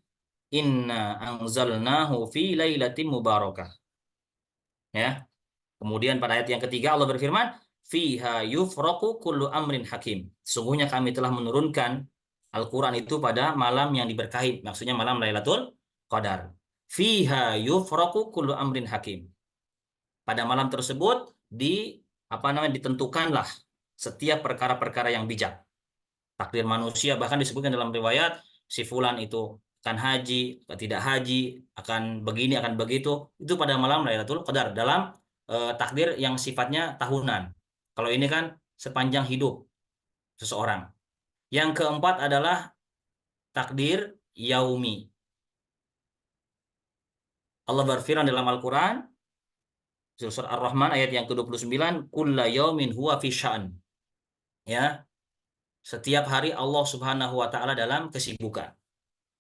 "Inna anzalnahu fi lailatin mubarakah." Ya. Kemudian pada ayat yang ketiga Allah berfirman, "Fiha yufraqu kullu amrin hakim." Sungguhnya kami telah menurunkan Al-Qur'an itu pada malam yang diberkahi, maksudnya malam Lailatul Qadar. Fiha yufraqu kullu amrin hakim. Pada malam tersebut ditentukanlah setiap perkara-perkara yang bijak. Takdir manusia bahkan disebutkan dalam riwayat si fulan itu akan haji, tidak haji, akan begini, akan begitu. Itu pada malam Lailatul Qadar dalam takdir yang sifatnya tahunan. Kalau ini kan sepanjang hidup seseorang. Yang keempat adalah takdir yaumi. Allah berfirman dalam Al-Quran, surat Ar-Rahman ayat yang ke-29, kulla yaumin huwa fi sya'n. Ya, setiap hari Allah Subhanahu wa taala dalam kesibukan.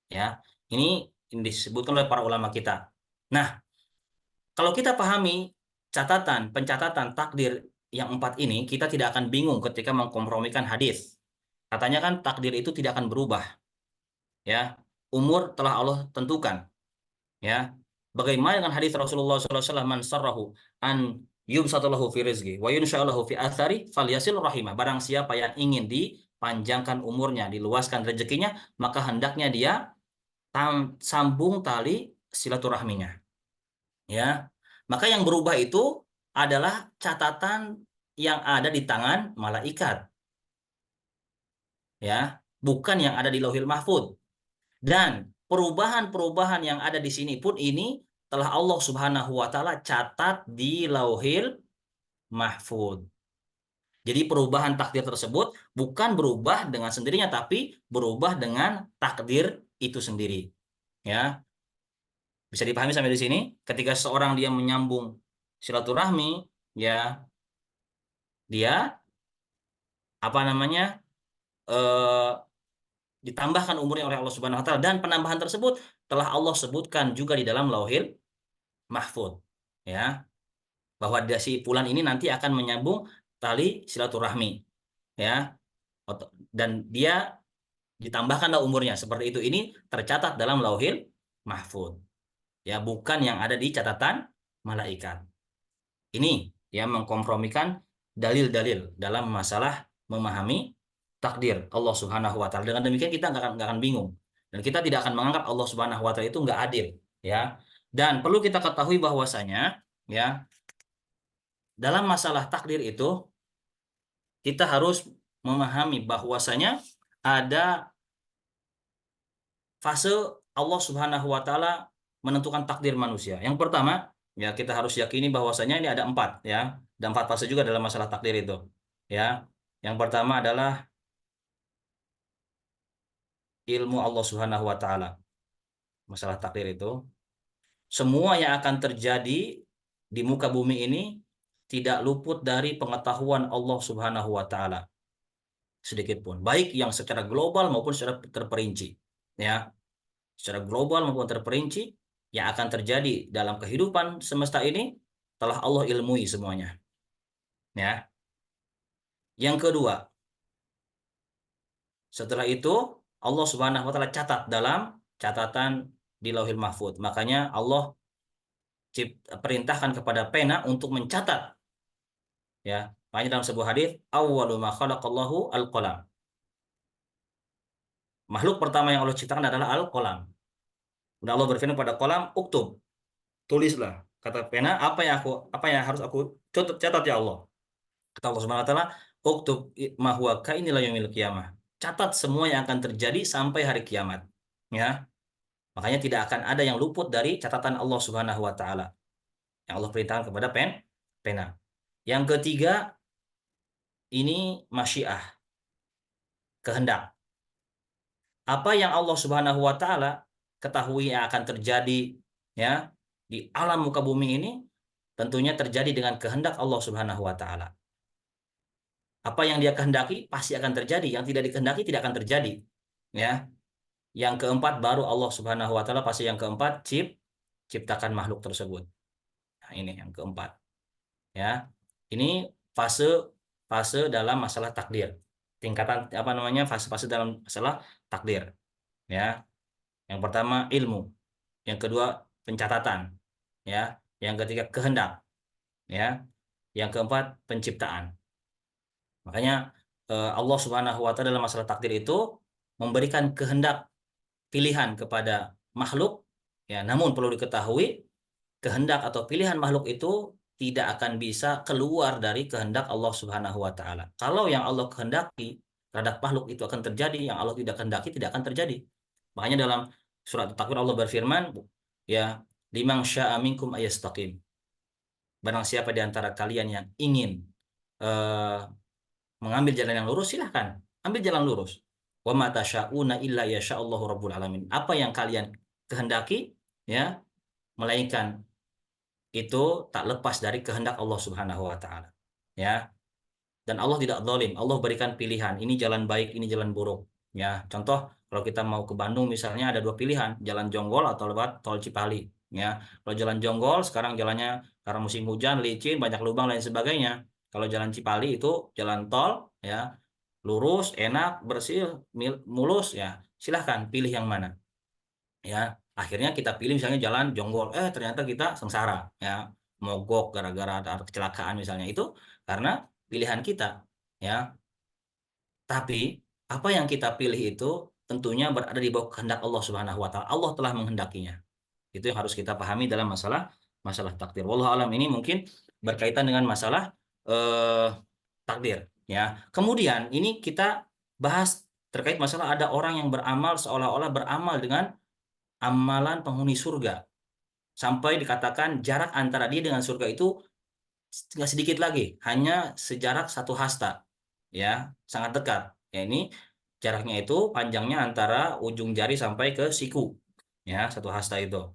Ya, ini disebutkan oleh para ulama kita. Nah, kalau kita pahami pencatatan takdir yang 4 ini, kita tidak akan bingung ketika mengkompromikan hadis. Katanya kan takdir itu tidak akan berubah. Ya, umur telah Allah tentukan. Ya, bagaimana dengan hadis Rasulullah SAW, man sarrahu an yubsatalahu fi rizqi wa yunsha'alahu fi athari falyasil rahimah. Barang siapa yang ingin dipanjangkan umurnya, diluaskan rezekinya, maka hendaknya dia sambung tali silaturahminya. Ya. Maka yang berubah itu adalah catatan yang ada di tangan malaikat. Ya, bukan yang ada di Lauhil Mahfud. Dan perubahan-perubahan yang ada di sini pun ini telah Allah Subhanahu wa taala catat di Lauhil Mahfud. Jadi perubahan takdir tersebut bukan berubah dengan sendirinya, tapi berubah dengan takdir itu sendiri. Ya, bisa dipahami sampai di sini. Ketika seorang dia menyambung silaturahmi, ya dia apa namanya eh, ditambahkan umurnya oleh Allah Subhanahu Wa Taala, dan penambahan tersebut telah Allah sebutkan juga di dalam Lauhil Mahfud. Ya, bahwa dia si Fulan ini nanti akan menyambung tali silaturahmi. Ya, dan dia ditambahkanlah umurnya seperti itu. Ini tercatat dalam Lauhil Mahfud, ya, bukan yang ada di catatan malaikat. Ini yang mengkompromikan dalil-dalil dalam masalah memahami takdir Allah Subhanahu wa taala. Dengan demikian kita nggak akan bingung, dan kita tidak akan menganggap Allah Subhanahu wa taala itu nggak adil, ya. Dan perlu kita ketahui bahwasanya, ya, dalam masalah takdir itu kita harus memahami bahwasanya ada fase Allah Subhanahu wa taala menentukan takdir manusia. Yang pertama, ya, kita harus yakini bahwasanya ini ada empat, ya. Ada empat fase juga dalam masalah takdir itu. Ya. Yang pertama adalah ilmu Allah Subhanahu wa taala. Masalah takdir itu, semua yang akan terjadi di muka bumi ini tidak luput dari pengetahuan Allah Subhanahu wa taala sedikit pun, baik yang secara global maupun secara terperinci. Ya. Secara global maupun terperinci yang akan terjadi dalam kehidupan semesta ini telah Allah ilmui semuanya. Ya. Yang kedua, setelah itu Allah Subhanahu wa taala catat dalam catatan di Lauhil Mahfud. Makanya Allah perintahkan kepada pena untuk mencatat, ya. Makanya dalam sebuah hadis, awwalu ma khalaqallahu al-qalam. Makhluk pertama yang Allah ciptakan adalah al-qalam. Dan Allah berfirman pada qalam, uktub, tulislah. Kata pena, apa yang harus aku catat ya Allah. Kata Allah Subhanahu wa taala, uktub ma huwa kainil yaumil qiyamah. Catat semua yang akan terjadi sampai hari kiamat. Ya. Makanya tidak akan ada yang luput dari catatan Allah Subhanahu wa taala yang Allah perintahkan kepada pena. Yang ketiga, ini masyiah, kehendak. Apa yang Allah Subhanahu wa taala ketahui yang akan terjadi, ya, di alam muka bumi ini tentunya terjadi dengan kehendak Allah Subhanahu wa taala. Apa yang dia kehendaki pasti akan terjadi, yang tidak dikehendaki tidak akan terjadi, ya. Yang keempat baru Allah Subhanahu wa taala pasti yang keempat ciptakan makhluk tersebut. Nah, ini yang keempat, ya. Ini fase fase dalam masalah takdir. Tingkatan apa namanya? Fase-fase dalam masalah takdir, ya. Yang pertama ilmu, yang kedua pencatatan, ya. Yang ketiga kehendak, ya. Yang keempat penciptaan. Makanya Allah Subhanahu wa taala dalam masalah takdir itu memberikan kehendak pilihan kepada makhluk, ya, namun perlu diketahui kehendak atau pilihan makhluk itu tidak akan bisa keluar dari kehendak Allah Subhanahu wa taala. Kalau yang Allah kehendaki terhadap makhluk itu akan terjadi, yang Allah tidak kehendaki tidak akan terjadi. Makanya dalam surat At-Takwir Allah berfirman, ya, liman syaa minkum ayastaqim. Barang siapa di antara kalian yang ingin eh, mengambil jalan yang lurus, silahkan ambil jalan lurus. Wa ma tasyauna illa yasha'allahu rabbul alamin. Apa yang kalian kehendaki, ya, melainkan itu tak lepas dari kehendak Allah Subhanahu wa taala. Ya. Dan Allah tidak zalim. Allah berikan pilihan, ini jalan baik, ini jalan buruk. Ya, contoh kalau kita mau ke Bandung misalnya ada dua pilihan, jalan Jonggol atau lewat tol Cipali. Ya, kalau jalan Jonggol sekarang jalannya karena musim hujan licin, banyak lubang lain sebagainya. Kalau jalan Cipali itu jalan tol, ya, lurus, enak, bersih, mulus, ya. Silahkan pilih yang mana. Ya, akhirnya kita pilih misalnya jalan Jonggol, ternyata kita sengsara, ya, mogok gara-gara ada kecelakaan misalnya, itu karena pilihan kita, ya. Tapi apa yang kita pilih itu tentunya berada di bawah kehendak Allah Subhanahu wa taala. Allah telah menghendakinya. Itu yang harus kita pahami dalam masalah masalah takdir. Wallahu alam, ini mungkin berkaitan dengan masalah eh, takdir, ya. Kemudian ini kita bahas terkait masalah ada orang yang beramal seolah-olah beramal dengan amalan penghuni surga, sampai dikatakan jarak antara dia dengan surga itu nggak sedikit lagi, hanya sejarak satu hasta, ya, sangat dekat. Ya, ini jaraknya itu panjangnya antara ujung jari sampai ke siku, ya, satu hasta itu.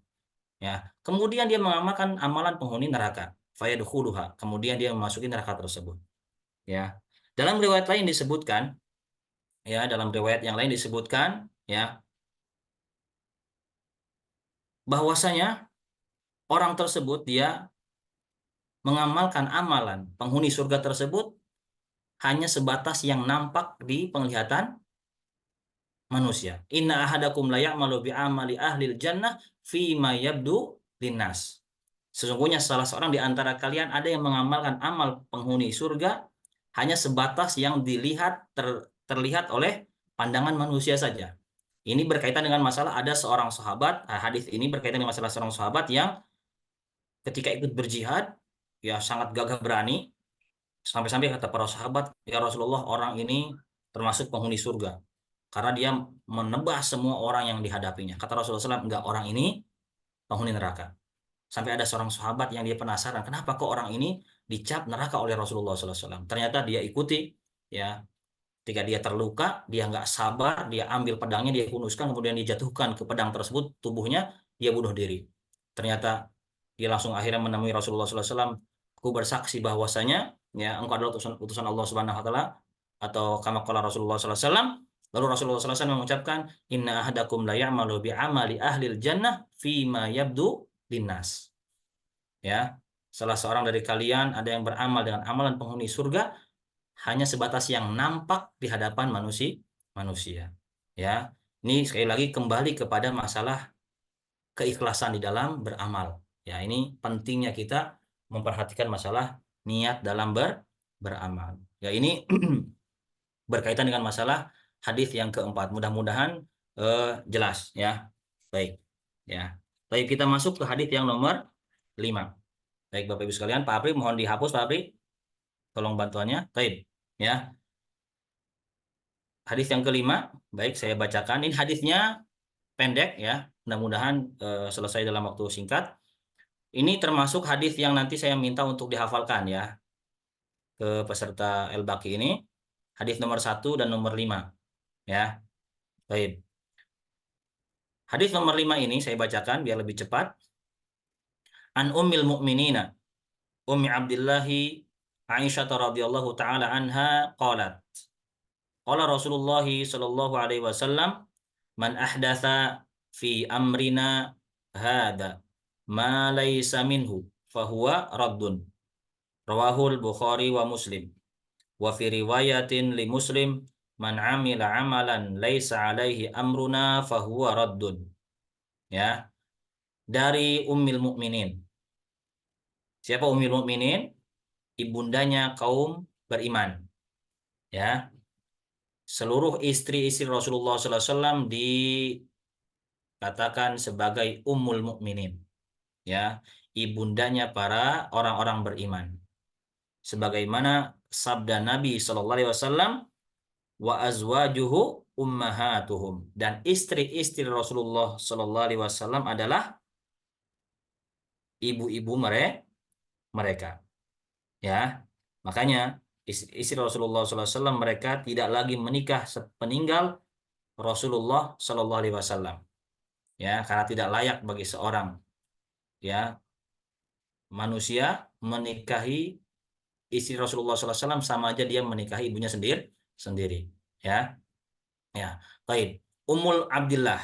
Ya, kemudian dia mengamalkan amalan penghuni neraka, fayadkhuluha. Kemudian dia memasuki neraka tersebut. Ya, dalam riwayat lain disebutkan, ya, dalam riwayat yang lain disebutkan, ya, bahwasanya orang tersebut dia mengamalkan amalan penghuni surga tersebut hanya sebatas yang nampak di penglihatan manusia. Inna ahadakum la ya'malu bi amali ahlil jannah fi ma yabdu linnas. Sesungguhnya salah seorang di antara kalian ada yang mengamalkan amal penghuni surga hanya sebatas yang terlihat oleh pandangan manusia saja. Ini berkaitan dengan masalah ada seorang sahabat, hadis ini berkaitan dengan masalah seorang sahabat yang ketika ikut berjihad ya sangat gagah berani. Sampai-sampai kata para sahabat, ya Rasulullah, orang ini termasuk penghuni surga. Karena dia menebas semua orang yang dihadapinya. Kata Rasulullah SAW, enggak, orang ini penghuni neraka. Sampai ada seorang sahabat yang dia penasaran, kenapa kok orang ini dicap neraka oleh Rasulullah SAW. Ternyata dia ikuti, ya, ketika dia terluka, dia nggak sabar, dia ambil pedangnya, dia hunuskan, kemudian dijatuhkan ke pedang tersebut, tubuhnya, dia bunuh diri. Ternyata dia langsung akhirnya menemui Rasulullah SAW. Aku bersaksi bahwasanya ya engkau adalah utusan Allah Subhanahu Wa Taala, atau kama qala Rasulullah SAW. Lalu Rasulullah SAW mengucapkan, Inna ahadakum la ya'malu bi amali ahlil jannah fima yabdu linnas. Ya, salah seorang dari kalian ada yang beramal dengan amalan penghuni surga hanya sebatas yang nampak di hadapan manusia. Ya, ini sekali lagi kembali kepada masalah keikhlasan di dalam beramal. Ya, ini pentingnya kita memperhatikan masalah niat dalam beramal. Ya, ini berkaitan dengan masalah hadis yang keempat. Mudah-mudahan jelas ya. Baik. Ya. Baik, kita masuk ke hadis yang nomor 5. Baik, Bapak Ibu sekalian, Pak Apri mohon dihapus, Pak Apri. Tolong bantuannya. Baik. Ya. Hadis yang kelima, baik saya bacakan. Ini hadisnya pendek ya. Mudah-mudahan selesai dalam waktu singkat. Ini termasuk hadis yang nanti saya minta untuk dihafalkan ya ke peserta El-Baqi ini. Hadis nomor 1 dan nomor 5 ya. Baik. Hadis nomor 5 ini saya bacakan biar lebih cepat. An Ummil Mukminina Ummi Abdillahi Aisyah radhiyallahu taala anha qalat. Qala Rasulullah sallallahu alaihi wasallam, man ahdatsa fi amrina hada ma laysa minhu fahuwa raddun. Rawahul Bukhari wa Muslim. Wa fi riwayatin li Muslim, man amila amalan laysa alaihi amruna fahuwa raddun. Ya, dari Ummil Mukminin. Siapa Ummil Mukminin? Ibundanya kaum beriman. Ya, seluruh istri-istri Rasulullah SAW dikatakan sebagai Ummul Mukminin. Ya, ibundanya para orang-orang beriman. Sebagaimana sabda Nabi SAW, wa azwajuhu ummahatuhum, dan istri-istri Rasulullah SAW adalah ibu-ibu mereka. Ya, makanya istri Rasulullah SAW mereka tidak lagi menikah sepeninggal Rasulullah SAW. Ya, karena tidak layak bagi seorang ya manusia menikahi istri Rasulullah SAW, sama aja dia menikahi ibunya sendiri. Ya, ya. Baik. Ummul Abdillah.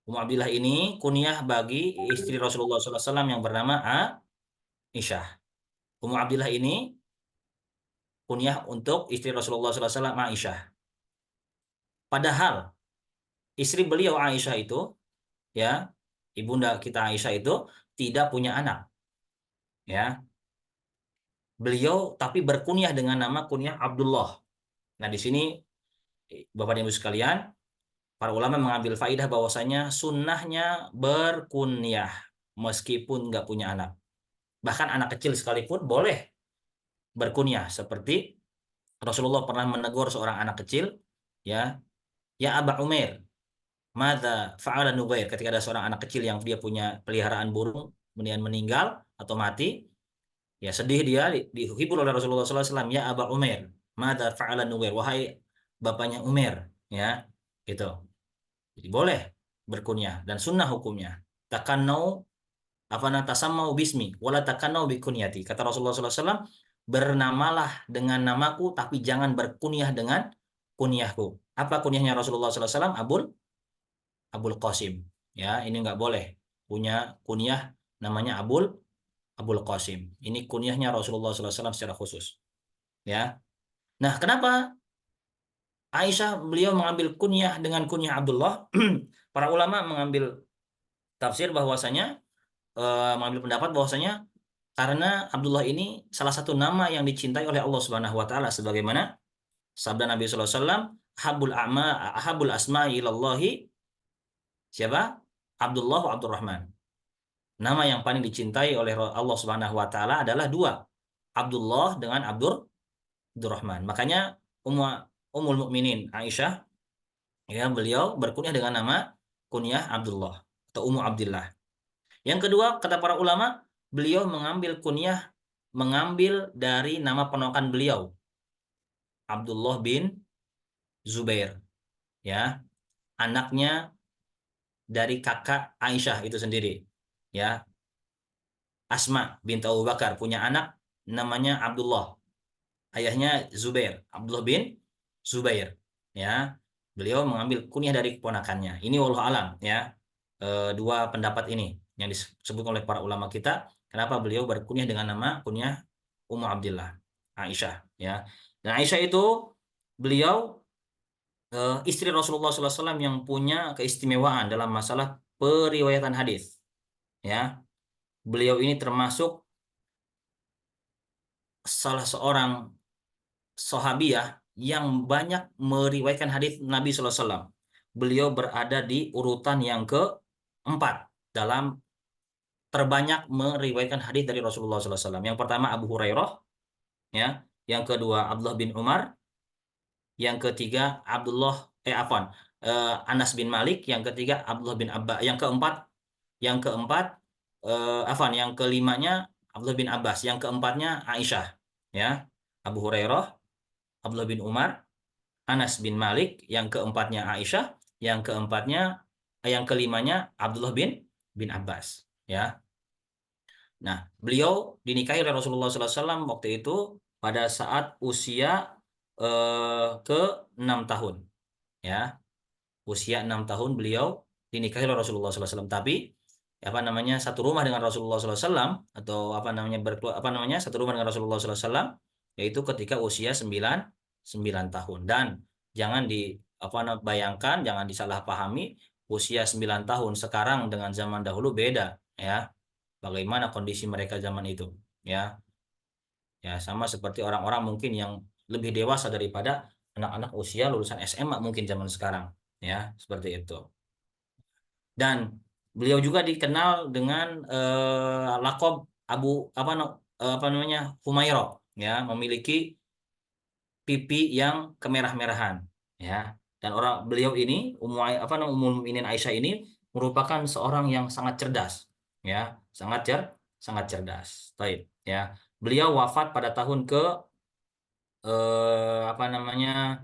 Ummul Abdillah ini kunyah bagi istri Rasulullah SAW yang bernama Aisyah. Ummul Abdillah ini kunyah untuk istri Rasulullah SAW Aisyah. Padahal istri beliau Aisyah itu, ya, ibunda kita Aisyah itu tidak punya anak. Ya, beliau tapi berkunyah dengan nama kunyah Abdullah. Nah, di sini Bapak dan Ibu sekalian, para ulama mengambil faidah bahwasanya sunnahnya berkunyah meskipun nggak punya anak. Bahkan anak kecil sekalipun boleh berkunyah. Seperti Rasulullah pernah menegur seorang anak kecil, ya, ya Aba Umair, mada fa'ala Nubair, ketika ada seorang anak kecil yang dia punya peliharaan burung kemudian meninggal atau mati, Ya, sedih dia dihibur oleh Rasulullah SAW. Ya Aba Umair, mada fa'ala Nuwair, wahai bapaknya Umair, ya, gitu. Jadi boleh berkunyah dan sunnah hukumnya. Takannau apa natasammau bismi wala takannau bikunyati. Kata Rasulullah SAW, bernamalah dengan namaku tapi jangan berkunyah dengan kunyahku. Apa kunyahnya Rasulullah SAW? Abul Qasim. Ya, ini nggak boleh punya kunyah namanya Abul Qasim. Ini kunyahnya Rasulullah SAW secara khusus. Ya. Nah, kenapa Aisyah beliau mengambil kunyah dengan kunyah Abdullah? Para ulama mengambil tafsir bahwasanya mengambil pendapat bahwasanya karena Abdullah ini salah satu nama yang dicintai oleh Allah Subhanahu wa taala sebagaimana sabda Nabi sallallahu alaihi wasallam, habul asma'i ilallahi siapa? Abdullah wa Abdurrahman. Nama yang paling dicintai oleh Allah Subhanahu wa taala adalah dua, Abdullah dengan Abdurrahman. Makanya Ummul Mukminin Aisyah, ya, beliau berkunyah dengan nama kunyah Abdullah atau Ummu Abdillah. Yang kedua, kata para ulama, beliau mengambil dari nama ponakan beliau, Abdullah bin Zubair, ya, anaknya dari kakak Aisyah itu sendiri, ya. Asma binti Abu Bakar punya anak namanya Abdullah, ayahnya Zubair, Abdullah bin Zubair, ya. Beliau mengambil kunyah dari keponakannya. Ini wallahu alam, ya. Dua pendapat ini yang disebut oleh para ulama kita, kenapa beliau berkunyah dengan nama kunyah Ummu Abdillah, Aisyah, ya. Dan Aisyah itu beliau istri Rasulullah SAW yang punya keistimewaan dalam masalah periwayatan hadis, ya. Beliau ini termasuk salah seorang sahabiah yang banyak meriwayatkan hadis Nabi SAW. Beliau berada di urutan yang keempat dalam terbanyak meriwayatkan hadis dari Rasulullah SAW. Yang pertama Abu Hurairah, ya. Yang kedua Abdullah bin Umar. Yang ketiga Anas bin Malik. Yang ketiga Abdullah bin Abbas. Yang keempat yang kelimanya Abdullah bin Abbas. Yang keempatnya Aisyah, ya. Abu Hurairah, Abdullah bin Umar, Anas bin Malik. Yang keempatnya Aisyah. Yang kelimanya Abdullah bin Abbas, ya. Nah, beliau dinikahi oleh Rasulullah SAW waktu itu pada saat usia ke 6 tahun, ya. Usia 6 tahun beliau dinikahi oleh Rasulullah SAW. Tapi satu rumah dengan Rasulullah SAW, atau satu rumah dengan Rasulullah SAW, yaitu ketika usia 9 tahun. Dan jangan bayangkan, jangan disalahpahami, usia 9 tahun sekarang dengan zaman dahulu beda, ya. Bagaimana kondisi mereka zaman itu, ya. Ya, sama seperti orang-orang mungkin yang lebih dewasa daripada anak-anak usia lulusan SMA mungkin zaman sekarang, ya, seperti itu. Dan beliau juga dikenal dengan lakob Abu Humairah, ya, memiliki pipi yang kemerah-merahan, ya. Dan beliau ini Ummul Mukminin Aisyah ini merupakan seorang yang sangat cerdas, ya, sangat cerdas. Baik, ya. Beliau wafat pada tahun ke eh, apa namanya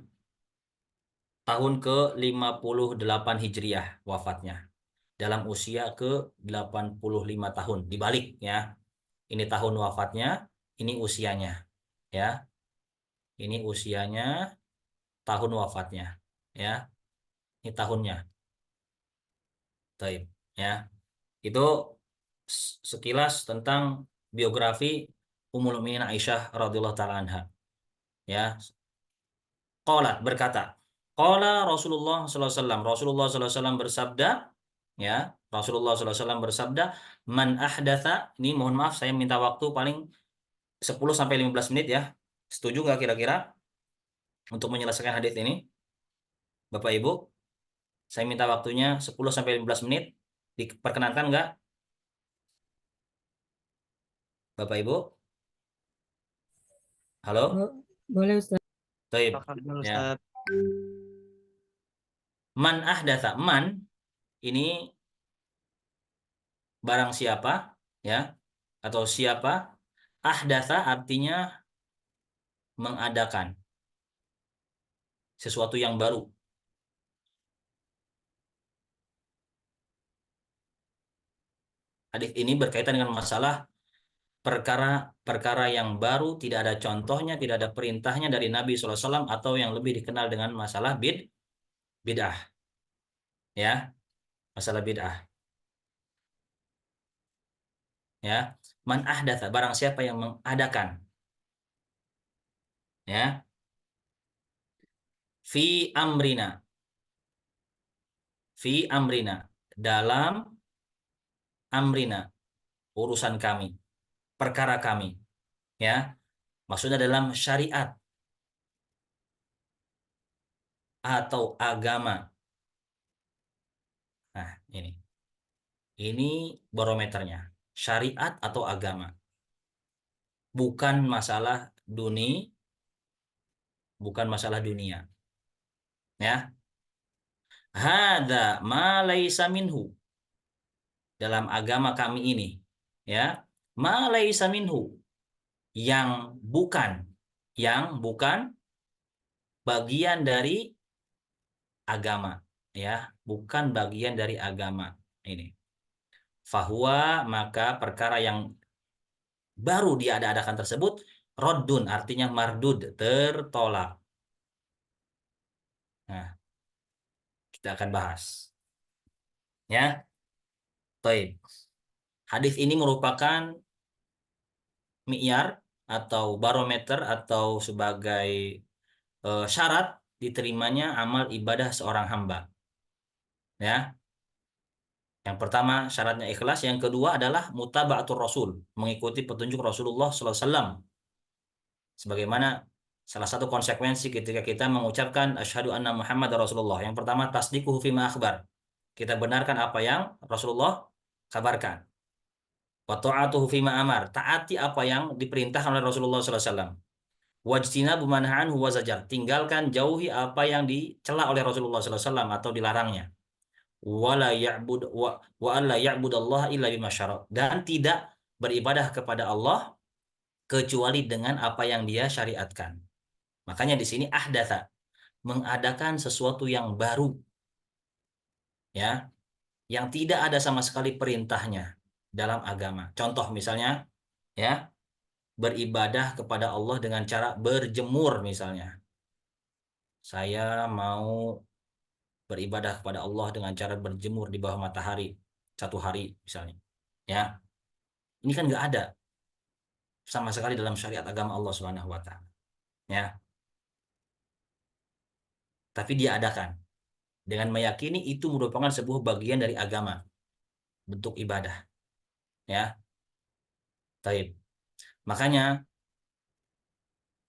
tahun ke-58 Hijriah wafatnya, dalam usia ke-85 tahun. Dibalik, ya. Ini tahun wafatnya, ini usianya, ya. Ini usianya, tahun wafatnya, ya. Ini tahunnya. Baik, ya. Itu sekilas tentang biografi Ummul Mukminin Aisyah radhiyallahu taala anha, ya. Qalat, berkata, qala Rasulullah sallallahu alaihi wasallam, Rasulullah sallallahu alaihi wasallam bersabda, ya. Rasulullah sallallahu alaihi wasallam bersabda, man ahdatsa, ini mohon maaf saya minta waktu paling 10 sampai 15 menit, ya. Setuju nggak kira-kira untuk menyelesaikan hadis ini? Bapak Ibu, saya minta waktunya 10 sampai 15 menit. Diperkenankan nggak? Bapak Ibu? Halo? Boleh Ustaz. Baik. Tafadhol, Ya. Ustaz. Man ahdatsa, man ini barang siapa, ya, atau siapa Ahdatsa artinya mengadakan sesuatu yang baru. Hadis ini berkaitan dengan masalah perkara-perkara yang baru, tidak ada contohnya, tidak ada perintahnya dari Nabi SAW, atau yang lebih dikenal dengan masalah bid'ah. Ya, masalah bid'ah. Ya, man ahdatsa, barang siapa yang mengadakan. Ya, fi amrina, fi amrina, dalam amrina, urusan kami, perkara kami. Ya, maksudnya dalam syariat atau agama. Nah, ini barometernya. Syariat atau agama. Bukan masalah bukan masalah dunia. Ya. Hada ma laisa minhu. Dalam agama kami ini. Ya. Ma laisa minhu. Yang bukan bagian dari agama. Ya. Bukan bagian dari agama. Ini. Fahuwa, maka perkara yang baru diada-adakan tersebut roddun, artinya mardud, tertolak. Nah, kita akan bahas. Ya, baik. Hadis ini merupakan mi'yar atau barometer atau sebagai syarat diterimanya amal ibadah seorang hamba. Ya, yang pertama syaratnya ikhlas, yang kedua adalah mutaba'atur Rasul, mengikuti petunjuk Rasulullah SAW. Sebagaimana salah satu konsekuensi ketika kita mengucapkan asyhadu anna Muhammad Rasulullah. Yang pertama tasdiquhu fima akhbar. Kita benarkan apa yang Rasulullah kabarkan. Wa ta'atuhu fima amar. Taati apa yang diperintahkan oleh Rasulullah sallallahu alaihi wasallam. Wajtinabu manha'anhu wa zajar. Tinggalkan, jauhi apa yang dicela oleh Rasulullah sallallahu alaihi wasallam atau dilarangnya. Wala ya'bud wa alla ya'budallaha illa bima syara. Dan tidak beribadah kepada Allah kecuali dengan apa yang dia syariatkan. Makanya di sini ahdatsa, mengadakan sesuatu yang baru, ya, yang tidak ada sama sekali perintahnya dalam agama. Contoh misalnya, ya, beribadah kepada Allah dengan cara berjemur misalnya. Saya mau beribadah kepada Allah dengan cara berjemur di bawah matahari 1 hari misalnya. Ya, ini kan nggak ada sama sekali dalam syariat agama Allah Subhanahu Wa Taala. Ya, tapi dia adakan dengan meyakini itu merupakan sebuah bagian dari agama, bentuk ibadah. Ya, taib. Makanya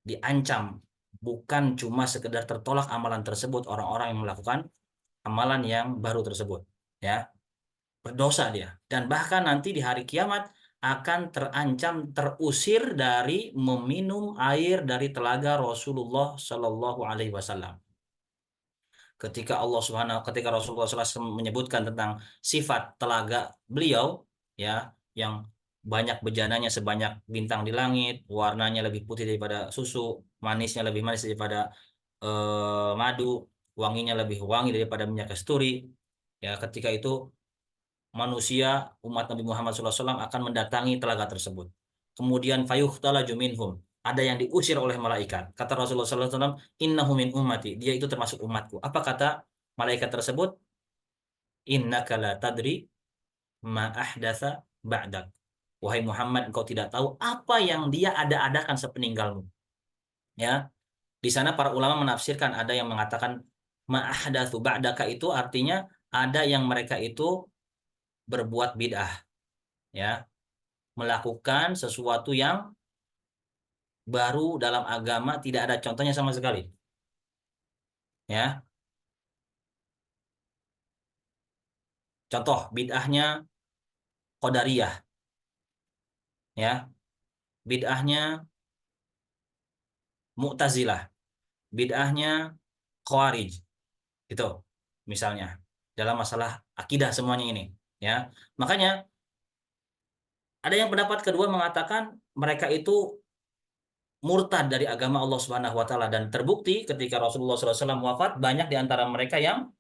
diancam bukan cuma sekedar tertolak amalan tersebut orang-orang yang melakukan amalan yang baru tersebut, ya, berdosa dia, dan bahkan nanti di hari kiamat akan terancam terusir dari meminum air dari telaga Rasulullah Shallallahu Alaihi Wasallam. Ketika Rasulullah SAW menyebutkan tentang sifat telaga beliau, ya, yang banyak bejananya sebanyak bintang di langit, warnanya lebih putih daripada susu, manisnya lebih manis daripada madu, wanginya lebih wangi daripada minyak kasturi. Ya, ketika itu manusia umat Nabi Muhammad SAW akan mendatangi telaga tersebut. Kemudian fayuhtalaju minhum, ada yang diusir oleh malaikat. Kata Rasulullah SAW, innahu min ummati, dia itu termasuk umatku. Apa kata malaikat tersebut? Innaka la tadri ma ahdatsa ba'dak. Wahai Muhammad, engkau tidak tahu apa yang dia ada-adakan sepeninggalmu. Ya, di sana para ulama menafsirkan, ada yang mengatakan ma ahdatsu ba'daka itu artinya ada yang mereka itu berbuat bid'ah, ya, melakukan sesuatu yang baru dalam agama, tidak ada contohnya sama sekali. Ya, contoh bid'ahnya Qadariyah, ya, bid'ahnya Mu'tazilah, bid'ahnya Khawarij, itu misalnya dalam masalah akidah semuanya ini. Ya, makanya Ada yang pendapat kedua mengatakan mereka itu murtad dari agama Allah Subhanahu wa taala, dan terbukti ketika Rasulullah SAW wafat banyak di antara mereka yang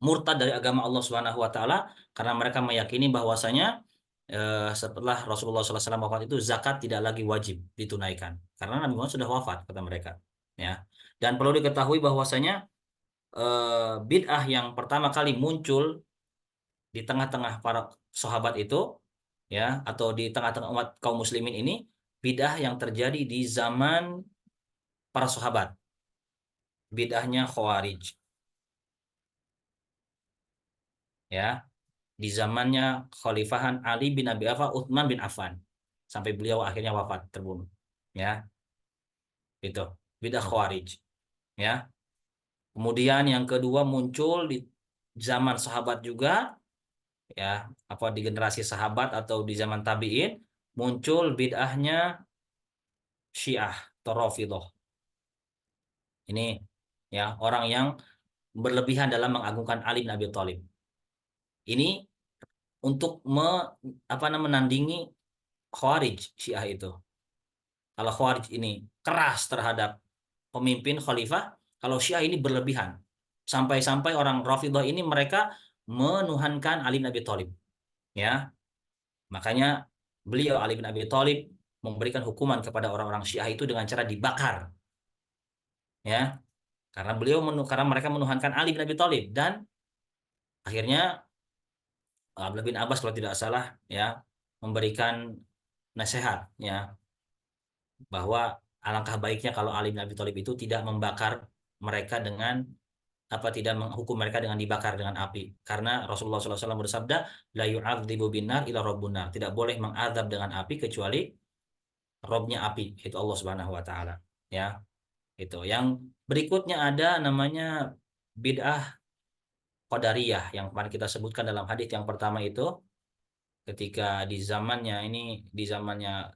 murtad dari agama Allah Subhanahu wa taala karena mereka meyakini bahwasanya setelah Rasulullah SAW wafat itu zakat tidak lagi wajib ditunaikan karena Nabi Muhammad sudah wafat, kata mereka, ya. Dan perlu diketahui bahwasanya bid'ah yang pertama kali muncul di tengah-tengah para sahabat itu, ya, atau di tengah-tengah umat kaum muslimin ini, bid'ah yang terjadi di zaman para sahabat, bid'ahnya Khawarij, ya, di zamannya Khalifahan Ali bin Abi Thalib, Utsman bin Affan, sampai beliau akhirnya wafat terbunuh, ya, itu bid'ah Khawarij, ya. Kemudian yang kedua muncul di zaman sahabat juga, ya, apa di generasi sahabat atau di zaman tabi'in, muncul bid'ahnya Syiah atau Rafidhah. Ini, ya, orang yang berlebihan dalam mengagungkan Ali bin Abi Thalib. Ini untuk menandingi Khawarij Syiah itu. Kalau Khawarij ini keras terhadap pemimpin khalifah, kalau Syiah ini berlebihan. Sampai-sampai orang Rafidhah ini mereka menuhankan Ali bin Abi Thalib. Ya, makanya beliau Ali bin Abi Thalib memberikan hukuman kepada orang-orang Syiah itu dengan cara dibakar. Ya, karena mereka menuhankan Ali bin Abi Thalib, dan akhirnya Abdullah bin Abbas kalau tidak salah, ya, memberikan nasihat, ya, bahwa alangkah baiknya kalau Ali bin Abi Thalib itu tidak membakar mereka dengan tidak menghukum mereka dengan dibakar dengan api, karena Rasulullah SAW bersabda, la yu'adzibu binar ila rabbunar, tidak boleh mengazab dengan api kecuali Robnya api, itu Allah Subhanahu wa taala, ya. Itu yang berikutnya ada namanya bid'ah Qadariyah yang kemarin kita sebutkan dalam hadis yang pertama itu, ketika di zamannya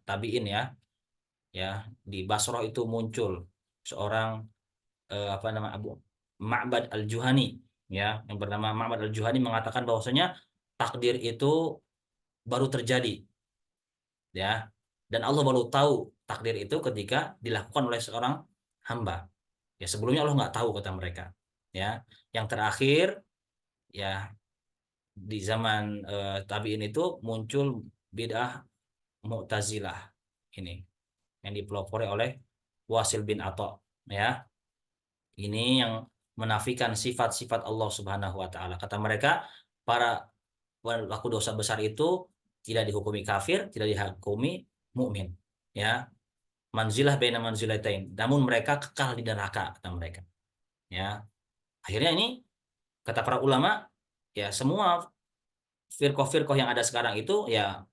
tabi'in, ya, di Basrah itu muncul seorang Abu Ma'bad Al-Juhani, ya, yang bernama Ma'bad Al-Juhani mengatakan bahwasanya takdir itu baru terjadi, ya, dan Allah baru tahu takdir itu ketika dilakukan oleh seorang hamba, ya, sebelumnya Allah nggak tahu, kata mereka, ya. Yang terakhir, ya, di zaman tabi'in itu muncul bid'ah Mu'tazilah ini yang dipelopori oleh Wasil bin Atha, ya. Ini yang menafikan sifat-sifat Allah Subhanahu wa taala. Kata mereka, para pelaku dosa besar itu tidak dihukumi kafir, tidak dihukumi mukmin, ya. Manzilah baina manzilatain. Namun mereka kekal di neraka, kata mereka. Ya. Akhirnya ini, kata para ulama, ya, semua firqah-firqah yang ada sekarang itu, ya,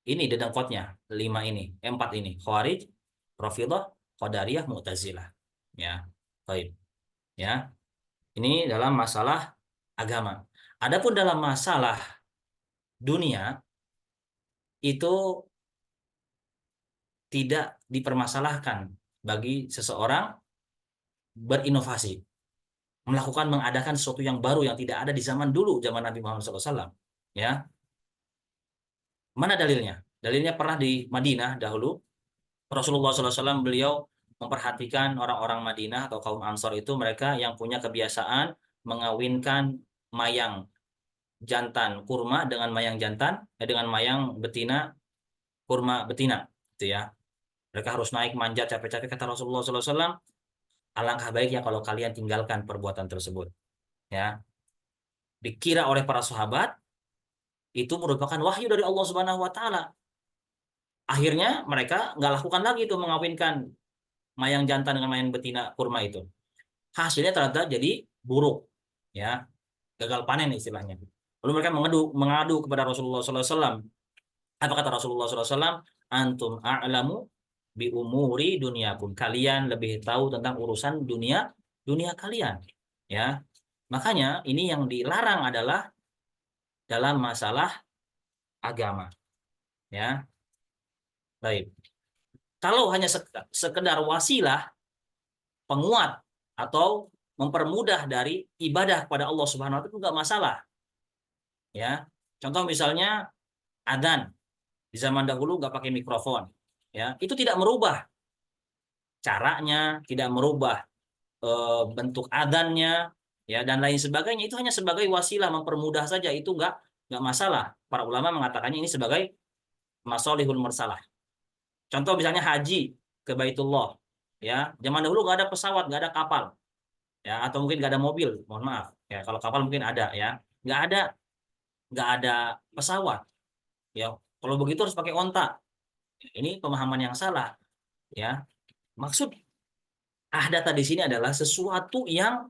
ini dedengkotnya 4 ini, Khawarij, Rafidhah, Qadariyah, Mu'tazilah. Ya. Baik. Ya. Ini dalam masalah agama. Adapun dalam masalah dunia itu tidak dipermasalahkan bagi seseorang berinovasi, mengadakan sesuatu yang baru yang tidak ada di zaman dulu, zaman Nabi Muhammad SAW. Ya, mana dalilnya? Dalilnya pernah di Madinah dahulu, Rasulullah SAW beliau memperhatikan orang-orang Madinah atau kaum Ansor itu, mereka yang punya kebiasaan mengawinkan mayang jantan kurma dengan mayang jantan, dengan mayang betina kurma betina, gitu ya. Mereka harus naik manjat capek-capek, kata Rasulullah SAW, alangkah baiknya kalau kalian tinggalkan perbuatan tersebut, ya. Dikira oleh para sahabat itu merupakan wahyu dari Allah Subhanahu wa taala. Akhirnya mereka nggak lakukan lagi itu, mengawinkan mayang jantan dengan mayang betina kurma itu. Hasilnya ternyata jadi buruk, ya, gagal panen istilahnya. Lalu mereka mengadu kepada Rasulullah SAW. Apa kata Rasulullah SAW? Antum a'lamu bi umuri dunyakum. Kalian lebih tahu tentang urusan dunia kalian. Ya, makanya ini yang dilarang adalah dalam masalah agama. Ya, baik. Kalau hanya sekedar wasilah penguat atau mempermudah dari ibadah kepada Allah Subhanahu wa taala, itu enggak masalah. Ya, contoh misalnya adzan. Di zaman dahulu nggak pakai mikrofon, ya. Itu tidak merubah caranya, tidak merubah bentuk adanya, ya, dan lain sebagainya. Itu hanya sebagai wasilah mempermudah saja. Itu nggak masalah. Para ulama mengatakannya ini sebagai masolihul mursalah. Contoh misalnya haji ke Baitullah, ya. Zaman dahulu nggak ada pesawat, nggak ada kapal, ya, atau mungkin nggak ada mobil. Mohon maaf, ya. Kalau kapal mungkin ada, ya. Nggak ada pesawat, ya. Kalau begitu harus pakai onta. Ini pemahaman yang salah, ya. Maksud ahdata di sini adalah sesuatu yang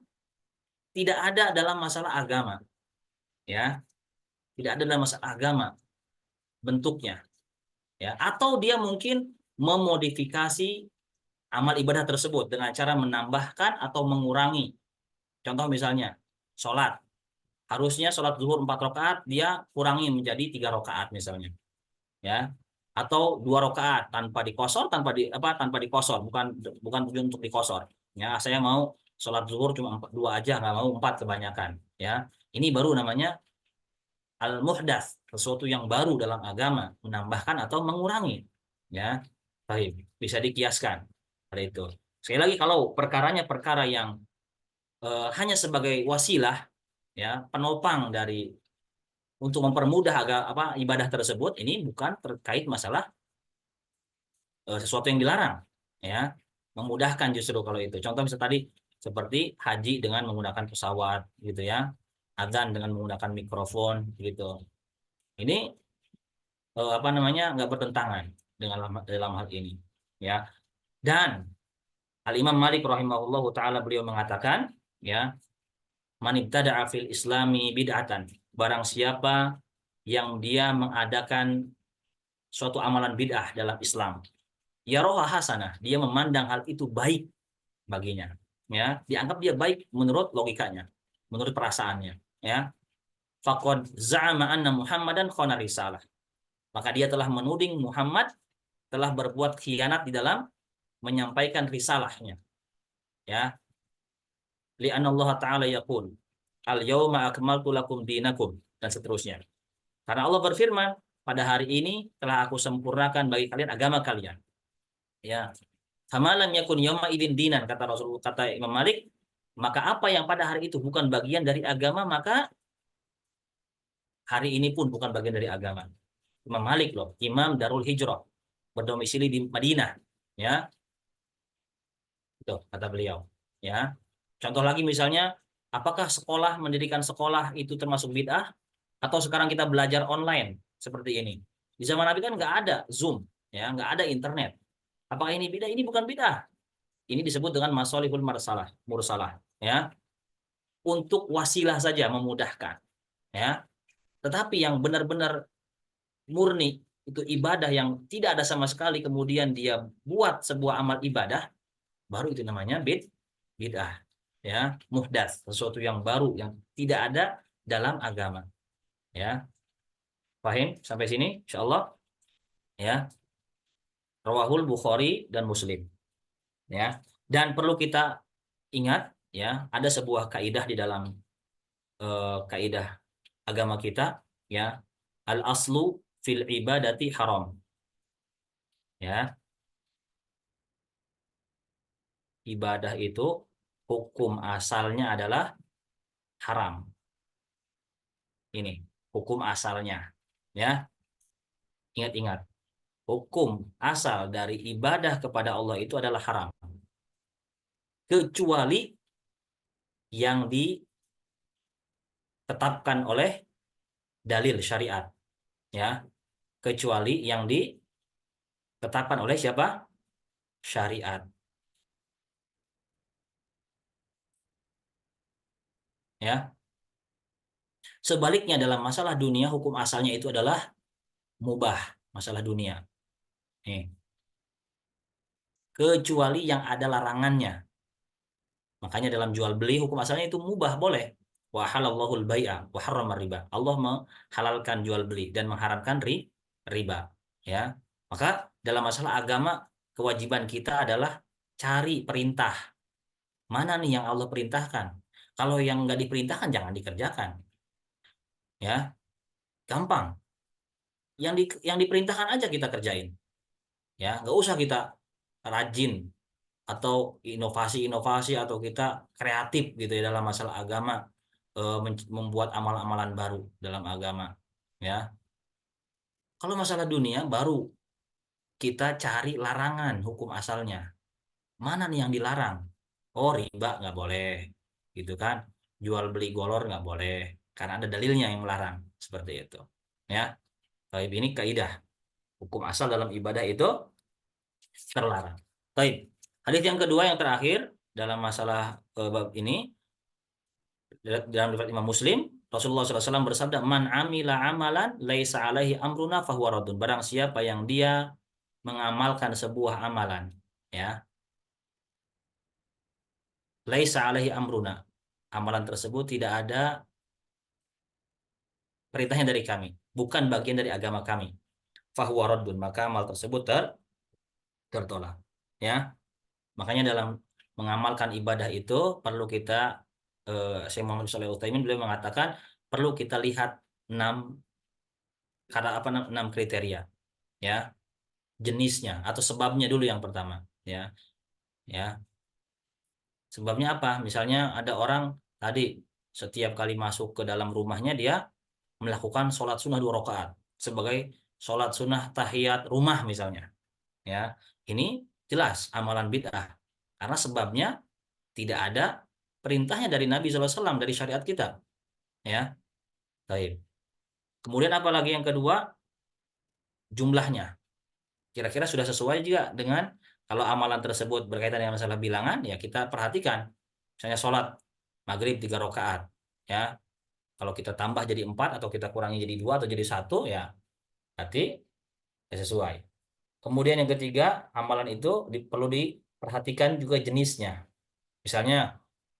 tidak ada dalam masalah agama, ya. Tidak ada dalam masalah agama bentuknya, ya. Atau dia mungkin memodifikasi amal ibadah tersebut dengan cara menambahkan atau mengurangi. Contoh misalnya, sholat. Harusnya sholat zuhur 4 rakaat, dia kurangi menjadi 3 rakaat misalnya, ya. Atau 2 rakaat tanpa dikosor, tanpa dikosor, bukan bukan tujuan untuk dikosor. Ya, saya mau sholat zuhur cuma 2 aja, nggak mau 4 kebanyakan. Ya, ini baru namanya al-muhdats, sesuatu yang baru dalam agama, menambahkan atau mengurangi. Ya, baik, bisa dikiaskan pada itu. Sekali lagi, kalau perkaranya perkara yang hanya sebagai wasilah, ya, penopang dari untuk mempermudah ibadah tersebut, ini bukan terkait masalah sesuatu yang dilarang, ya, memudahkan justru kalau itu. Contoh misalnya tadi seperti haji dengan menggunakan pesawat, gitu ya, adzan dengan menggunakan mikrofon, gitu. Ini nggak bertentangan dengan dalam hal ini, ya. Dan Al Imam Malik rahimahullahu taala, beliau mengatakan, ya, man ibtada'a fil islami bid'atan, barang siapa yang dia mengadakan suatu amalan bid'ah dalam Islam, ya roha hasanah, dia memandang hal itu baik baginya, ya, dianggap dia baik menurut logikanya, menurut perasaannya, ya. Faqad za'ama anna Muhammadan khana risalah, maka dia telah menuding Muhammad telah berbuat khianat di dalam menyampaikan risalahnya, ya. Li'anna Allah Ta'ala yaqul al yauma akmaltu lakum dinakum, dan seterusnya. Karena Allah berfirman, pada hari ini telah aku sempurnakan bagi kalian agama kalian, ya. Famalam yakun yauma idin dinan, kata Rasulullah, kata Imam Malik, maka apa yang pada hari itu bukan bagian dari agama, maka hari ini pun bukan bagian dari agama. Imam Malik loh, Imam Darul Hijrah, berdomisili di Madinah, ya. Itu kata beliau, ya. Contoh lagi misalnya, apakah sekolah, mendirikan sekolah itu termasuk bid'ah, atau sekarang kita belajar online seperti ini? Di zaman Nabi kan nggak ada Zoom, ya, nggak ada internet. Apakah ini bid'ah? Ini bukan bid'ah. Ini disebut dengan masolihul mursalah, ya. Untuk wasilah saja, memudahkan, ya. Tetapi yang benar-benar murni itu ibadah yang tidak ada sama sekali, kemudian dia buat sebuah amal ibadah, baru itu namanya bid'ah, ya, muhdats, sesuatu yang baru yang tidak ada dalam agama, ya. Paham sampai sini insyaallah, ya. Rawahul Bukhari dan Muslim, ya. Dan perlu kita ingat, ya, ada sebuah kaidah di dalam kaidah agama kita, ya, al aslu fil ibadati haram, ya. Ibadah itu hukum asalnya adalah haram. Ini hukum asalnya, ya. Ingat-ingat, hukum asal dari ibadah kepada Allah itu adalah haram, kecuali yang ditetapkan oleh dalil syariat, ya. Kecuali yang ditetapkan oleh siapa? Syariat, ya. Sebaliknya dalam masalah dunia, hukum asalnya itu adalah mubah, masalah dunia. Nih. Kecuali yang ada larangannya. Makanya dalam jual beli hukum asalnya itu mubah, boleh. Wa halallahul bai'a wa harrama riba. Allah menghalalkan jual beli dan mengharamkan riba, ya. Maka dalam masalah agama, kewajiban kita adalah cari perintah. Mana nih yang Allah perintahkan? Kalau yang nggak diperintahkan jangan dikerjakan. Ya, gampang. yang diperintahkan aja kita kerjain. Ya, nggak usah kita rajin atau inovasi-inovasi atau kita kreatif gitu ya dalam masalah agama, membuat amalan-amalan baru dalam agama. Ya, kalau masalah dunia baru kita cari larangan hukum asalnya. Mana nih yang dilarang? Oh, riba nggak boleh, gitu kan? Jual beli golor nggak boleh, karena ada dalilnya yang melarang seperti itu. Ya, baik ini kaidah hukum asal dalam ibadah itu terlarang. Baik, hadis yang kedua yang terakhir dalam masalah bab ini dalam riwayat Imam Muslim, Rasulullah SAW bersabda, "Man amila amalan laisa alaihi amruna fahuwa raddun." Barang siapa yang dia mengamalkan sebuah amalan, ya, laisa alaihi amruna. Amalan tersebut tidak ada perintahnya dari kami, bukan bagian dari agama kami. Fahuwa raddun, maka amal tersebut tertolak. Ya, makanya dalam mengamalkan ibadah itu perlu kita Syekh Muhammad Shalih Utsaimin beliau mengatakan perlu kita lihat enam kata apa enam kriteria, ya, jenisnya atau sebabnya dulu yang pertama, ya. Ya, sebabnya apa? Misalnya ada orang tadi setiap kali masuk ke dalam rumahnya dia melakukan sholat sunnah 2 rakaat sebagai sholat sunnah tahiyat rumah misalnya, ya, ini jelas amalan bid'ah karena sebabnya tidak ada perintahnya dari Nabi SAW dari syariat kita, ya. Baik. Kemudian apalagi yang kedua, jumlahnya kira-kira sudah sesuai juga dengan kalau amalan tersebut berkaitan dengan masalah bilangan, ya kita perhatikan misalnya sholat maghrib 3 rakaat, ya, kalau kita tambah jadi 4 atau kita kurangi jadi 2 atau jadi 1, ya berarti ya sesuai. Kemudian yang ketiga, amalan itu perlu diperhatikan juga jenisnya. Misalnya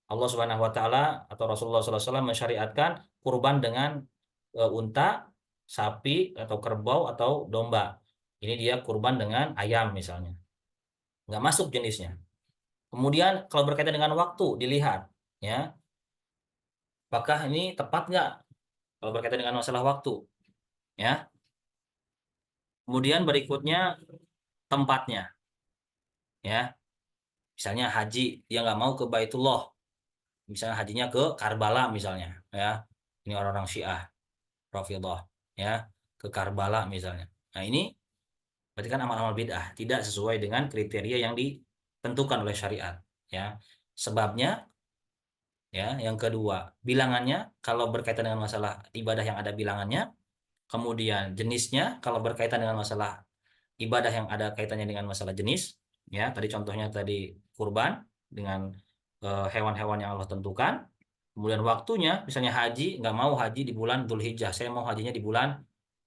Allah Subhanahu wa taala atau Rasulullah SAW mensyariatkan kurban dengan unta, sapi atau kerbau atau domba. Ini dia kurban dengan ayam misalnya. Nggak masuk jenisnya. Kemudian kalau berkaitan dengan waktu dilihat, ya, apakah ini tepat nggak kalau berkaitan dengan masalah waktu, ya. Kemudian berikutnya tempatnya, ya. Misalnya haji dia nggak mau ke Baitullah, misalnya hajinya ke Karbala misalnya, ya. Ini orang-orang Syiah Rafidhah, ya, ke Karbala misalnya. Nah, ini berarti kan amal-amal bid'ah, tidak sesuai dengan kriteria yang ditentukan oleh syariat, ya. Sebabnya, ya, yang kedua, bilangannya kalau berkaitan dengan masalah ibadah yang ada bilangannya, kemudian jenisnya kalau berkaitan dengan masalah ibadah yang ada kaitannya dengan masalah jenis, ya, tadi contohnya tadi kurban dengan hewan-hewan yang Allah tentukan. Kemudian waktunya, misalnya haji, nggak mau haji di bulan Dzulhijjah, saya mau hajinya di bulan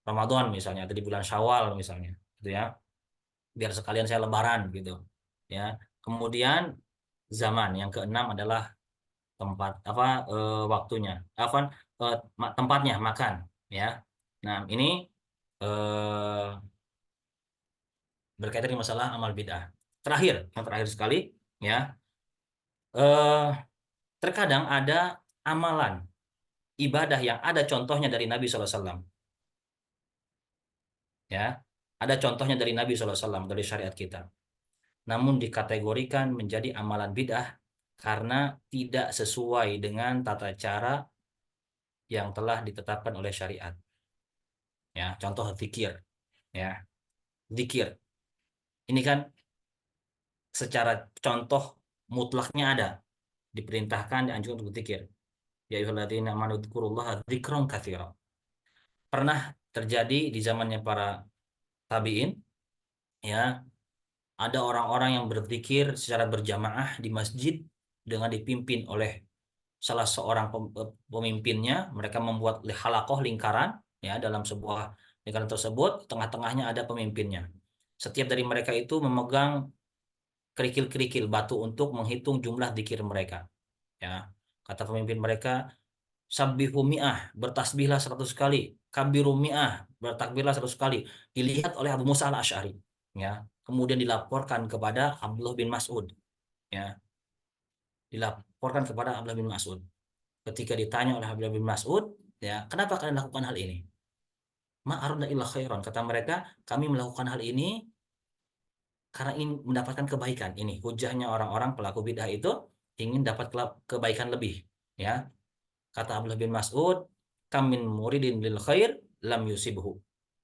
Ramadan misalnya, atau di bulan Syawal misalnya, gitu ya, biar sekalian saya lebaran gitu, ya. Kemudian zaman yang keenam adalah tempat apa waktunya, apa tempatnya makan, ya. Nah, ini eh, berkaitan dengan masalah amal bid'ah. Terakhir, yang terakhir sekali, ya, eh, terkadang ada amalan ibadah yang ada contohnya dari Nabi SAW, ya, ada contohnya dari Nabi SAW dari syariat kita, namun dikategorikan menjadi amalan bid'ah karena tidak sesuai dengan tata cara yang telah ditetapkan oleh syariat, ya. Contoh zikir, ya, zikir ini kan secara contoh mutlaknya ada, diperintahkan dianjurkan untuk zikir, ya ayyuhalladzina amanu dzkurullaha dzikran katsira. Pernah terjadi di zamannya para tabi'in, ya, ada orang-orang yang berzikir secara berjamaah di masjid dengan dipimpin oleh salah seorang pemimpinnya. Mereka membuat halaqah lingkaran, ya, dalam sebuah lingkaran tersebut tengah-tengahnya ada pemimpinnya. Setiap dari mereka itu memegang kerikil-kerikil batu untuk menghitung jumlah zikir mereka, ya. Kata pemimpin mereka, sabbihu mi'ah, bertasbihlah 100 kali, kabiru mi'ah, bertakbirlah 100 kali. Dilihat oleh Abu Musa al-Asy'ari, ya. Kemudian dilaporkan kepada Abdullah bin Mas'ud, ya. Dilaporkan kepada Abdullah bin Mas'ud. Ketika ditanya oleh Abdullah bin Mas'ud, ya, kenapa kalian lakukan hal ini? Ma aradna illa khairan. Kata mereka, kami melakukan hal ini karena ingin mendapatkan kebaikan. Ini hujahnya orang-orang pelaku bid'ah itu ingin dapat kebaikan lebih. Ya, kata Abdullah bin Mas'ud, kamin muridin lil khair lam yusibhu.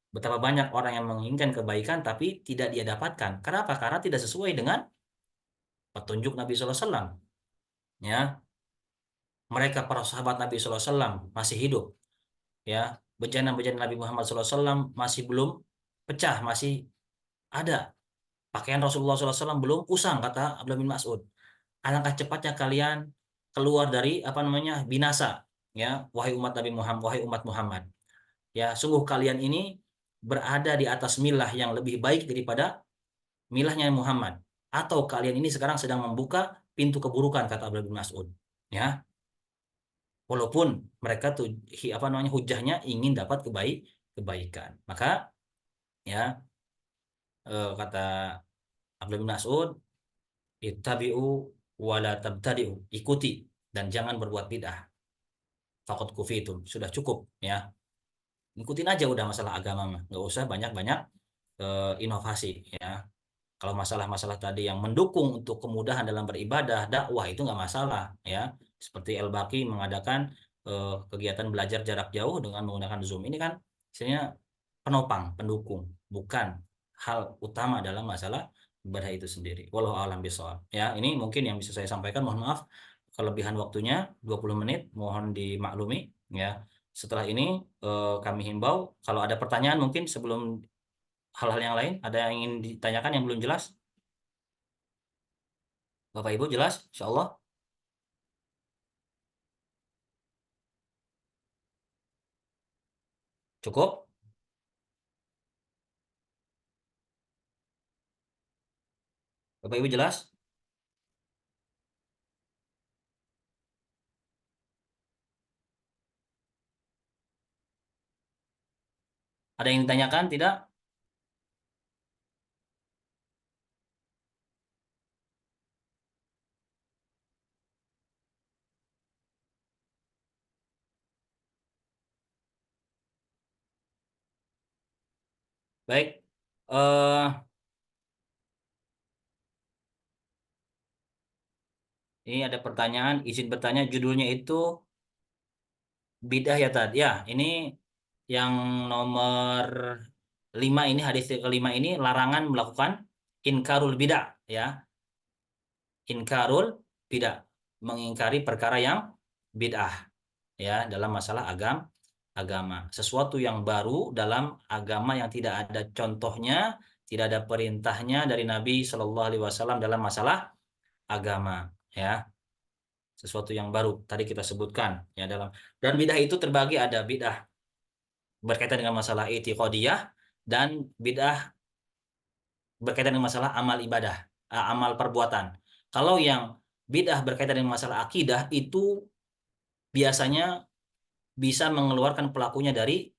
Betapa banyak orang yang menginginkan kebaikan tapi tidak dia dapatkan. Kenapa? Karena tidak sesuai dengan petunjuk Nabi SAW. Ya, mereka para sahabat Nabi SAW masih hidup. Ya, bejana-bejana Nabi Muhammad SAW masih belum pecah, masih ada. Pakaian Rasulullah SAW belum usang, kata Abdullah bin Mas'ud. Alangkah cepatnya kalian keluar dari apa namanya binasa, ya, wahai umat Nabi Muhammad, wahai umat Muhammad. Ya, sungguh kalian ini berada di atas milah yang lebih baik daripada milahnya Muhammad. Atau kalian ini sekarang sedang membuka pintu keburukan, kata Abdullah bin Mas'ud. Ya, walaupun mereka tuh apa namanya hujahnya ingin dapat kebaikan. Maka ya kata Abdullah bin Mas'ud, ittabi'u wala tabtadi'u, ikuti dan jangan berbuat bid'ah. Faqad kufitum, sudah cukup ya. Ikutin aja udah masalah agama mah, nggak usah banyak-banyak inovasi ya. Kalau masalah-masalah tadi yang mendukung untuk kemudahan dalam beribadah, dakwah itu nggak masalah ya. Seperti El-Baqi mengadakan kegiatan belajar jarak jauh dengan menggunakan Zoom. Ini kan istilahnya penopang, pendukung, bukan hal utama dalam masalah ibadah itu sendiri. Wallahu a'lam bishawab. Ya, ini mungkin yang bisa saya sampaikan. Mohon maaf kelebihan waktunya 20 menit, mohon dimaklumi ya. Setelah ini kami himbau kalau ada pertanyaan mungkin sebelum hal-hal yang lain, ada yang ingin ditanyakan yang belum jelas? Bapak Ibu jelas? Insya Allah. Cukup? Bapak Ibu jelas? Ada yang ditanyakan? Tidak? Baik. eh ini ada pertanyaan, izin bertanya, judulnya itu bidah ya tadi. Ya, ini yang nomor 5 ini, hadis kelima ini, larangan melakukan inkarul bidah ya. Inkarul bidah, mengingkari perkara yang bid'ah ya dalam masalah agama. Sesuatu yang baru dalam agama yang tidak ada contohnya, tidak ada perintahnya dari Nabi Shallallahu Alaihi Wasallam dalam masalah agama ya. Sesuatu yang baru tadi kita sebutkan ya dalam, dan bidah itu terbagi, ada bidah berkaitan dengan masalah i'tiqadiyah dan bidah berkaitan dengan masalah amal ibadah, amal perbuatan. Kalau yang bidah berkaitan dengan masalah akidah itu biasanya bisa mengeluarkan pelakunya dari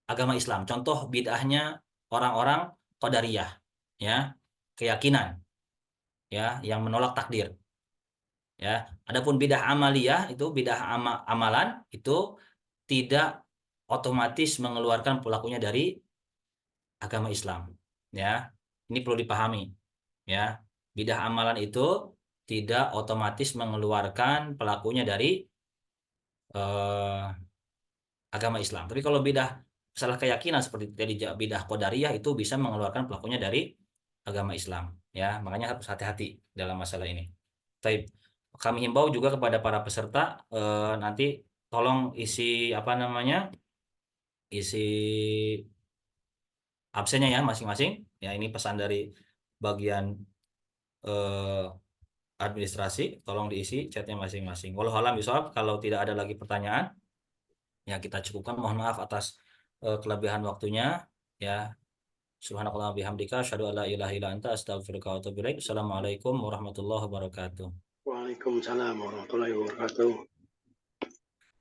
agama Islam. Contoh bid'ahnya orang-orang Qadariyah, ya, keyakinan, ya, yang menolak takdir, ya. Adapun bid'ah amaliyah itu bid'ah amalan itu tidak otomatis mengeluarkan pelakunya dari agama Islam, ya. Ini perlu dipahami, ya. Bid'ah amalan itu tidak otomatis mengeluarkan pelakunya dari eh, agama Islam. Tapi kalau bidah salah keyakinan seperti tadi bidah qadariyah itu bisa mengeluarkan pelakunya dari agama Islam. Ya, makanya harus hati-hati dalam masalah ini. Taib. Kami himbau juga kepada para peserta nanti tolong isi apa namanya isi absennya ya masing-masing. Ya ini pesan dari bagian eh, administrasi. Tolong diisi chatnya masing-masing. Walau alam bisawab. Kalau tidak ada lagi pertanyaan, ya kita cukupkan. Mohon maaf atas kelebihan waktunya ya. Subhanakallah bihamdika asyhadu alla ilaha illa anta astaghfiruka wa atubu ilaik. Assalamualaikum warahmatullahi wabarakatuh. Waalaikumsalam warahmatullahi wabarakatuh.